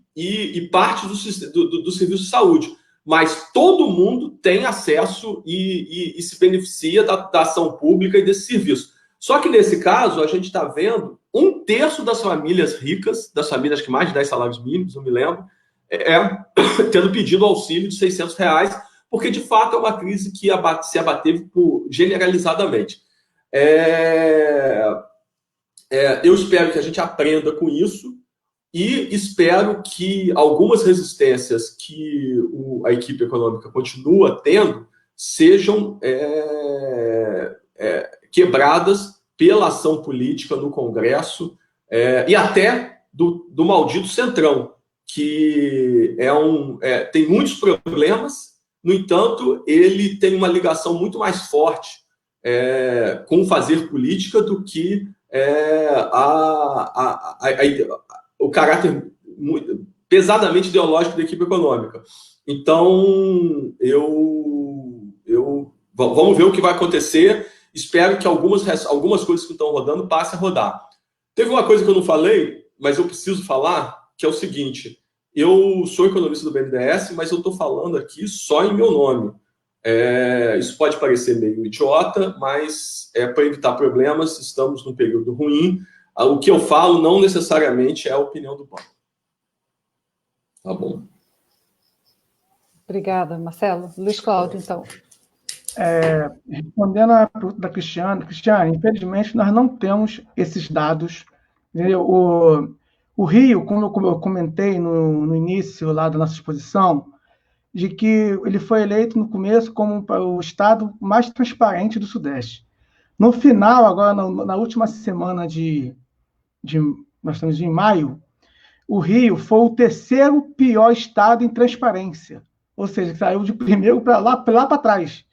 parte do serviço de saúde. Mas todo mundo tem acesso e se beneficia da ação pública e desse serviço. Só que, nesse caso, a gente está vendo 1/3 das famílias ricas, das famílias que mais de 10 salários mínimos, eu me lembro, tendo pedido auxílio de R$600, porque, de fato, é uma crise que se abateve generalizadamente. Eu espero que a gente aprenda com isso e espero que algumas resistências que a equipe econômica continua tendo sejam quebradas pela ação política no Congresso e até do maldito Centrão, que tem muitos problemas, no entanto, ele tem uma ligação muito mais forte com o fazer política do que o caráter pesadamente ideológico da equipe econômica. Então, vamos ver o que vai acontecer. Espero que algumas coisas que estão rodando passem a rodar. Teve uma coisa que eu não falei, mas eu preciso falar, que é o seguinte: eu sou economista do BNDES, mas eu estou falando aqui só em meu nome. Isso pode parecer meio idiota, mas para evitar problemas, estamos num período ruim. O que eu falo não necessariamente é a opinião do banco. Tá bom. Obrigada, Marcelo. Luiz Cláudio, então. Respondendo à pergunta da Cristiane, infelizmente nós não temos esses dados. Entendeu? O Rio, como eu comentei no início lá da nossa exposição, de que ele foi eleito no começo como o estado mais transparente do Sudeste. No final, agora na última semana nós estamos em maio, o Rio foi o terceiro pior estado em transparência, ou seja, saiu de primeiro para lá para trás,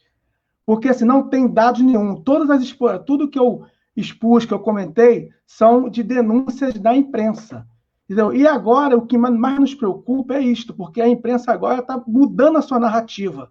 porque assim, não tem dados nenhum. Tudo que eu expus, que eu comentei, são de denúncias da imprensa. Entendeu? E agora, o que mais nos preocupa é isto, porque a imprensa agora está mudando a sua narrativa.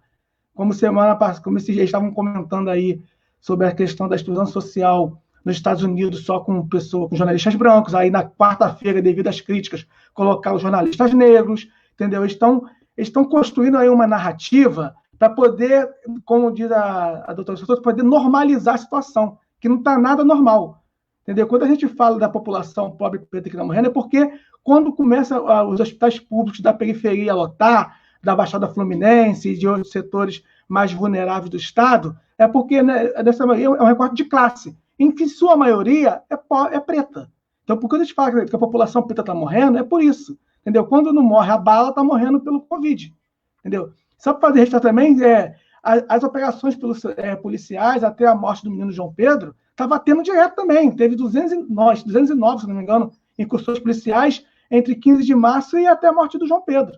Como semana passada, como esses dias estavam comentando aí sobre a questão da exclusão social nos Estados Unidos só com jornalistas brancos, aí na quarta-feira, devido às críticas, colocar os jornalistas negros, entendeu? Estão construindo aí uma narrativa para poder, como diz a doutora Souto, poder normalizar a situação, que não está nada normal. Entendeu? Quando a gente fala da população pobre preta que está morrendo, é porque quando começa os hospitais públicos da periferia a lotar, da Baixada Fluminense e de outros setores mais vulneráveis do Estado, é porque, né, dessa maneira, é um recorte de classe, em que sua maioria é preta. Então, por que a gente fala que a população preta está morrendo, é por isso. Entendeu? Quando não morre a bala, está morrendo pelo Covid. Entendeu? Só para fazer registrar também, as operações policiais até a morte do menino João Pedro, estava tendo direto também. Teve 209, se não me engano, incursões policiais entre 15 de março e até a morte do João Pedro.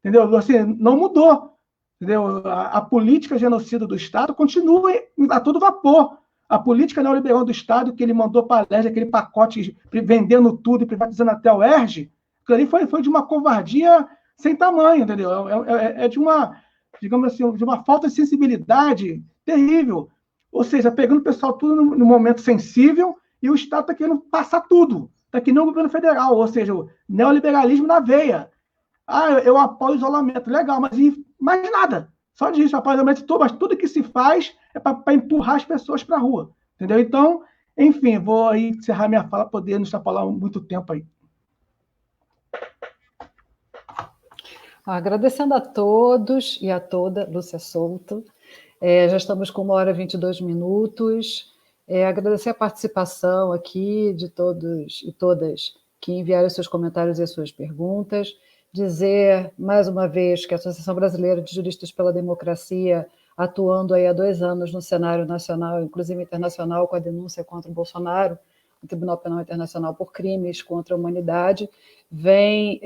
Entendeu? Assim, não mudou. Entendeu? A política genocida do Estado continua a todo vapor. A política neoliberal do Estado, que ele mandou para a LERJ, aquele pacote vendendo tudo e privatizando até o ERJ, aquilo ali foi de uma covardia sem tamanho, entendeu? É de uma, digamos assim, de uma falta de sensibilidade terrível. Ou seja, pegando o pessoal tudo no momento sensível e o Estado está querendo passar tudo. Está que nem o governo federal, ou seja, o neoliberalismo na veia. Eu apoio o isolamento, legal, mas mais nada. Só disso, eu apoio o isolamento, mas tudo que se faz é para empurrar as pessoas para a rua. Entendeu? Então, enfim, vou aí encerrar minha fala, poder não extrapolar muito tempo aí. Agradecendo a todos e a toda, Lúcia Souto. Já estamos com 1h22. Agradecer a participação aqui de todos e todas que enviaram seus comentários e as suas perguntas. Dizer, mais uma vez, que a Associação Brasileira de Juristas pela Democracia, atuando aí há 2 anos no cenário nacional, inclusive internacional, com a denúncia contra o Bolsonaro, no Tribunal Penal Internacional por crimes contra a humanidade, vem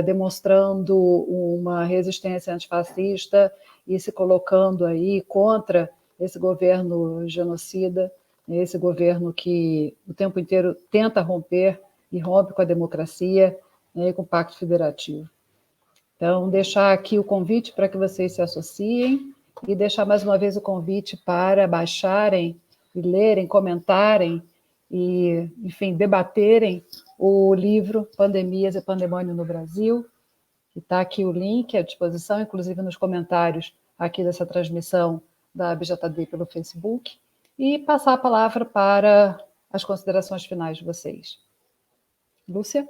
demonstrando uma resistência antifascista e se colocando aí contra esse governo genocida, esse governo que o tempo inteiro tenta romper e rompe com a democracia, com o Pacto Federativo. Então, deixar aqui o convite para que vocês se associem e deixar mais uma vez o convite para baixarem e lerem, comentarem e, enfim, debaterem o livro Pandemias e Pandemônio no Brasil. Está aqui o link à disposição, inclusive nos comentários aqui dessa transmissão da BJD pelo Facebook, e passar a palavra para as considerações finais de vocês. Lúcia?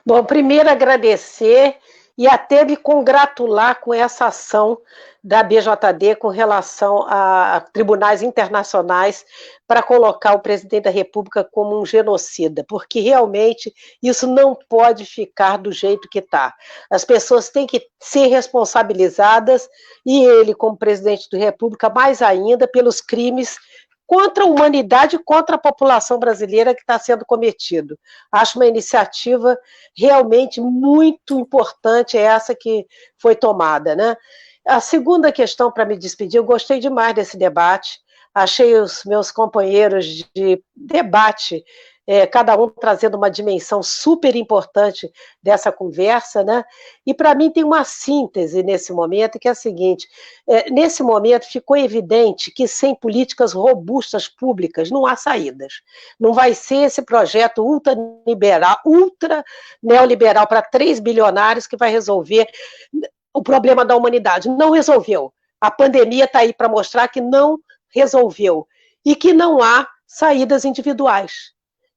Bom, primeiro agradecer e até me congratular com essa ação da BJD com relação a tribunais internacionais para colocar o presidente da República como um genocida, porque realmente isso não pode ficar do jeito que está. As pessoas têm que ser responsabilizadas, e ele, como presidente da República, mais ainda, pelos crimes contra a humanidade e contra a população brasileira que está sendo cometido. Acho uma iniciativa realmente muito importante essa que foi tomada, né? A segunda questão para me despedir, eu gostei demais desse debate, achei os meus companheiros de debate, cada um trazendo uma dimensão super importante dessa conversa, né? E para mim tem uma síntese nesse momento, que é a seguinte: nesse momento ficou evidente que sem políticas robustas públicas não há saídas. Não vai ser esse projeto ultra neoliberal para 3 bilionários que vai resolver o problema da humanidade. Não resolveu. A pandemia está aí para mostrar que não resolveu e que não há saídas individuais.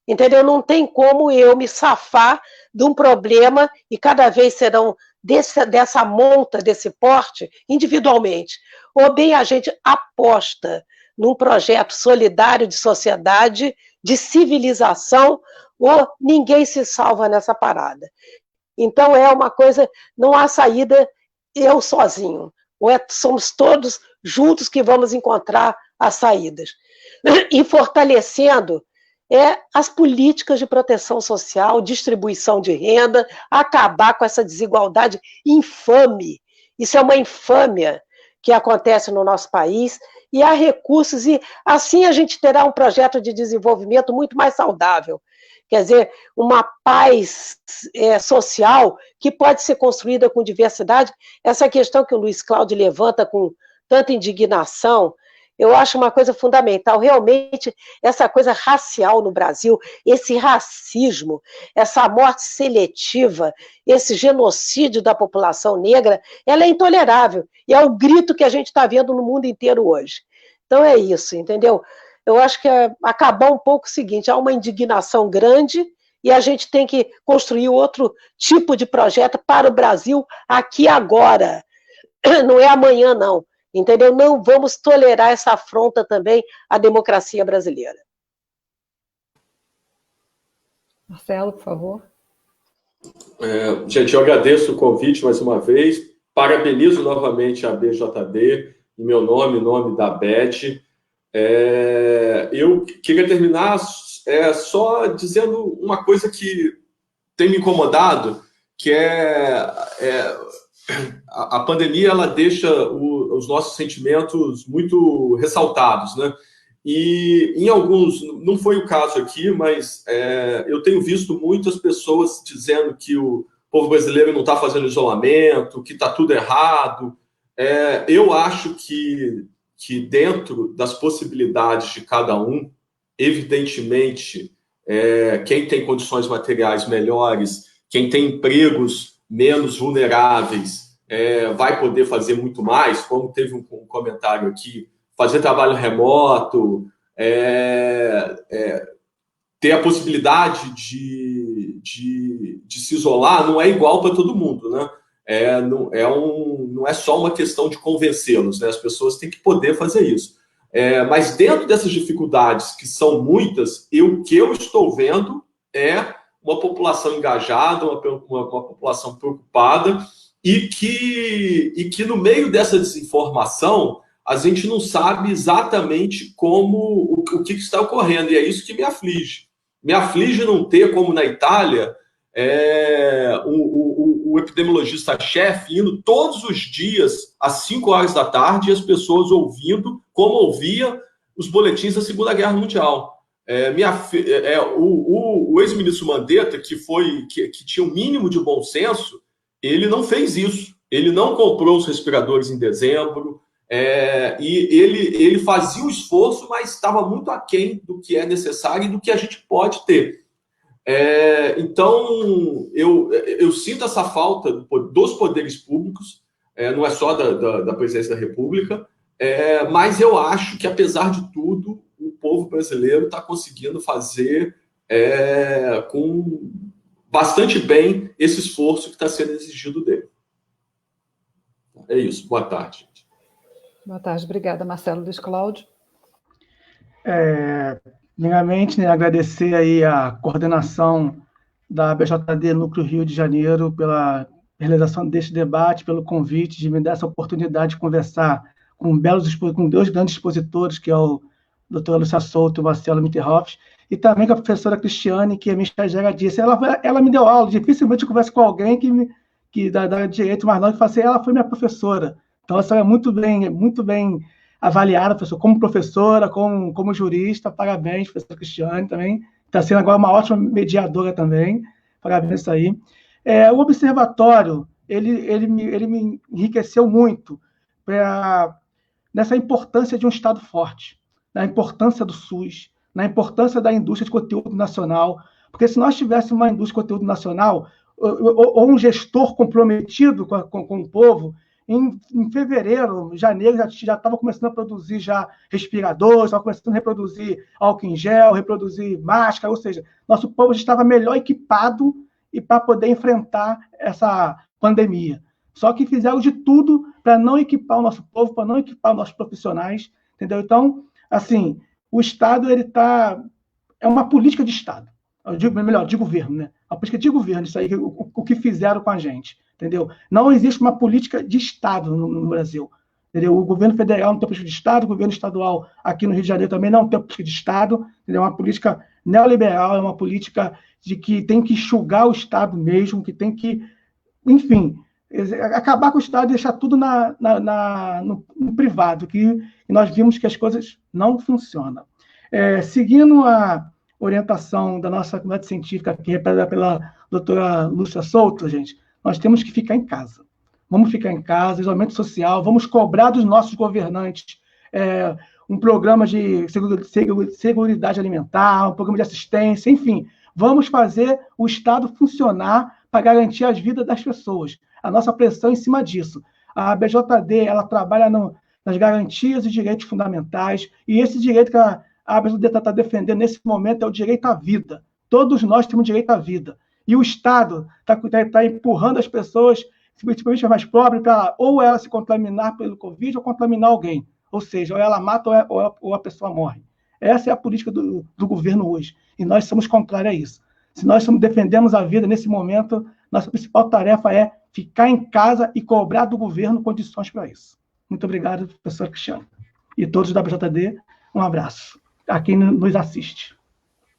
Entendeu? Não tem como eu me safar de um problema e cada vez serão dessa monta, desse porte, individualmente. Ou bem a gente aposta num projeto solidário de sociedade, de civilização, ou ninguém se salva nessa parada. Então é uma coisa, não há saída eu sozinho, ou somos todos juntos que vamos encontrar as saídas. E fortalecendo as políticas de proteção social, distribuição de renda, acabar com essa desigualdade infame. Isso é uma infâmia que acontece no nosso país, e há recursos, e assim a gente terá um projeto de desenvolvimento muito mais saudável. Quer dizer, uma paz social que pode ser construída com diversidade. Essa questão que o Luiz Cláudio levanta com tanta indignação, eu acho uma coisa fundamental. Realmente, essa coisa racial no Brasil, esse racismo, essa morte seletiva, esse genocídio da população negra, ela é intolerável. E é o grito que a gente está vendo no mundo inteiro hoje. Então é isso, entendeu? Eu acho que acabar um pouco o seguinte, há uma indignação grande e a gente tem que construir outro tipo de projeto para o Brasil aqui agora. Não é amanhã, não. Entendeu? Não vamos tolerar essa afronta também à democracia brasileira. Marcelo, por favor. Gente, eu agradeço o convite mais uma vez, parabenizo novamente a BJD, em meu nome, em nome da BED. Eu queria terminar só dizendo uma coisa que tem me incomodado, que a pandemia ela deixa os nossos sentimentos muito ressaltados, né? E em alguns, não foi o caso aqui, mas eu tenho visto muitas pessoas dizendo que o povo brasileiro não está fazendo isolamento, que está tudo errado. Eu acho que dentro das possibilidades de cada um, evidentemente, quem tem condições materiais melhores, quem tem empregos menos vulneráveis, vai poder fazer muito mais, como teve um comentário aqui, fazer trabalho remoto, ter a possibilidade de se isolar, não é igual para todo mundo, né? Não é só uma questão de convencê-los, né? As pessoas têm que poder fazer isso. Mas dentro dessas dificuldades, que são muitas, o que eu estou vendo é uma população engajada, uma população preocupada, e que no meio dessa desinformação a gente não sabe exatamente o que está ocorrendo, e é isso que me aflige. Me aflige não ter, como na Itália, o epidemiologista-chefe indo todos os dias às 5 horas da tarde e as pessoas ouvindo como ouvia os boletins da Segunda Guerra Mundial. O ex-ministro Mandetta, que tinha um mínimo de bom senso, ele não fez isso. Ele não comprou os respiradores em dezembro, e ele fazia o esforço, mas estava muito aquém do que é necessário e do que a gente pode ter. Então, eu sinto essa falta dos poderes públicos, não é só da presidência da República, mas eu acho que, apesar de tudo, o povo brasileiro está conseguindo fazer com bastante bem esse esforço que está sendo exigido dele. É isso. Boa tarde, gente. Boa tarde. Obrigada, Marcelo. Luiz Cláudio. Primeiramente, agradecer aí a coordenação da BJD Núcleo Rio de Janeiro pela realização deste debate, pelo convite de me dar essa oportunidade de conversar com dois grandes expositores, que é o Dr. Lúcia Souto e o Marcelo Mitterhoff, e também com a professora Cristiane, que a minha estagiária disse. Ela me deu aula, dificilmente eu converso com alguém que dá direito, mas não, que fala assim, ela foi minha professora. Então, ela é muito bem avaliada, como professora, como jurista. Parabéns, professora Cristiane, também. Está sendo agora uma ótima mediadora também. Parabéns isso aí. O observatório, ele me enriqueceu muito nessa importância de um Estado forte, na importância do SUS, na importância da indústria de conteúdo nacional, porque se nós tivéssemos uma indústria de conteúdo nacional, ou um gestor comprometido com o povo, em fevereiro, janeiro, já estava começando a produzir já respiradores, estava começando a reproduzir álcool em gel, reproduzir máscara, ou seja, nosso povo já estava melhor equipado para poder enfrentar essa pandemia. Só que fizeram de tudo para não equipar o nosso povo, para não equipar os nossos profissionais, entendeu? Então, assim, o Estado, é uma política de Estado, de governo, né? A política de governo, isso aí, o que fizeram com a gente, entendeu? Não existe uma política de Estado no Brasil, entendeu? O governo federal não tem política de Estado, o governo estadual aqui no Rio de Janeiro também não tem política de Estado, entendeu? É uma política neoliberal, é uma política de que tem que enxugar o Estado mesmo, que tem que, enfim, acabar com o Estado e deixar tudo no privado, que nós vimos que as coisas não funcionam. Seguindo a orientação da nossa comunidade científica, que é representada pela doutora Lúcia Souto, gente, nós temos que ficar em casa. Vamos ficar em casa, isolamento social, vamos cobrar dos nossos governantes um programa de seguridade alimentar, um programa de assistência, enfim, vamos fazer o Estado funcionar para garantir as vidas das pessoas. A nossa pressão em cima disso. A BJD, ela trabalha nas garantias e direitos fundamentais, e esse direito que a BJD está defendendo nesse momento é o direito à vida. Todos nós temos direito à vida. E o Estado está empurrando as pessoas, principalmente as mais pobres, para ou ela se contaminar pelo Covid ou contaminar alguém. Ou seja, ou ela mata ou a pessoa morre. Essa é a política do governo hoje. E nós somos contrários a isso. Se nós defendemos a vida nesse momento, nossa principal tarefa é ficar em casa e cobrar do governo condições para isso. Muito obrigado, professor Cristiano. E todos da BJD, um abraço a quem nos assiste.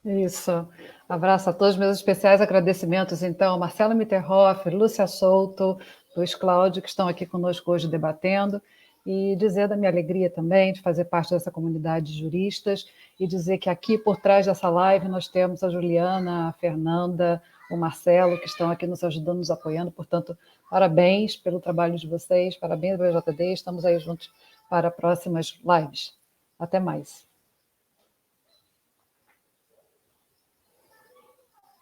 Isso. Abraço a todos, meus especiais agradecimentos, então, a Marcelo Mitterhoff, Lúcia Souto, Luiz Cláudio, que estão aqui conosco hoje debatendo, e dizer da minha alegria também de fazer parte dessa comunidade de juristas, e dizer que aqui por trás dessa live nós temos a Juliana, a Fernanda, o Marcelo, que estão aqui nos ajudando, nos apoiando, portanto, parabéns pelo trabalho de vocês, parabéns, BJD, estamos aí juntos para próximas lives. Até mais.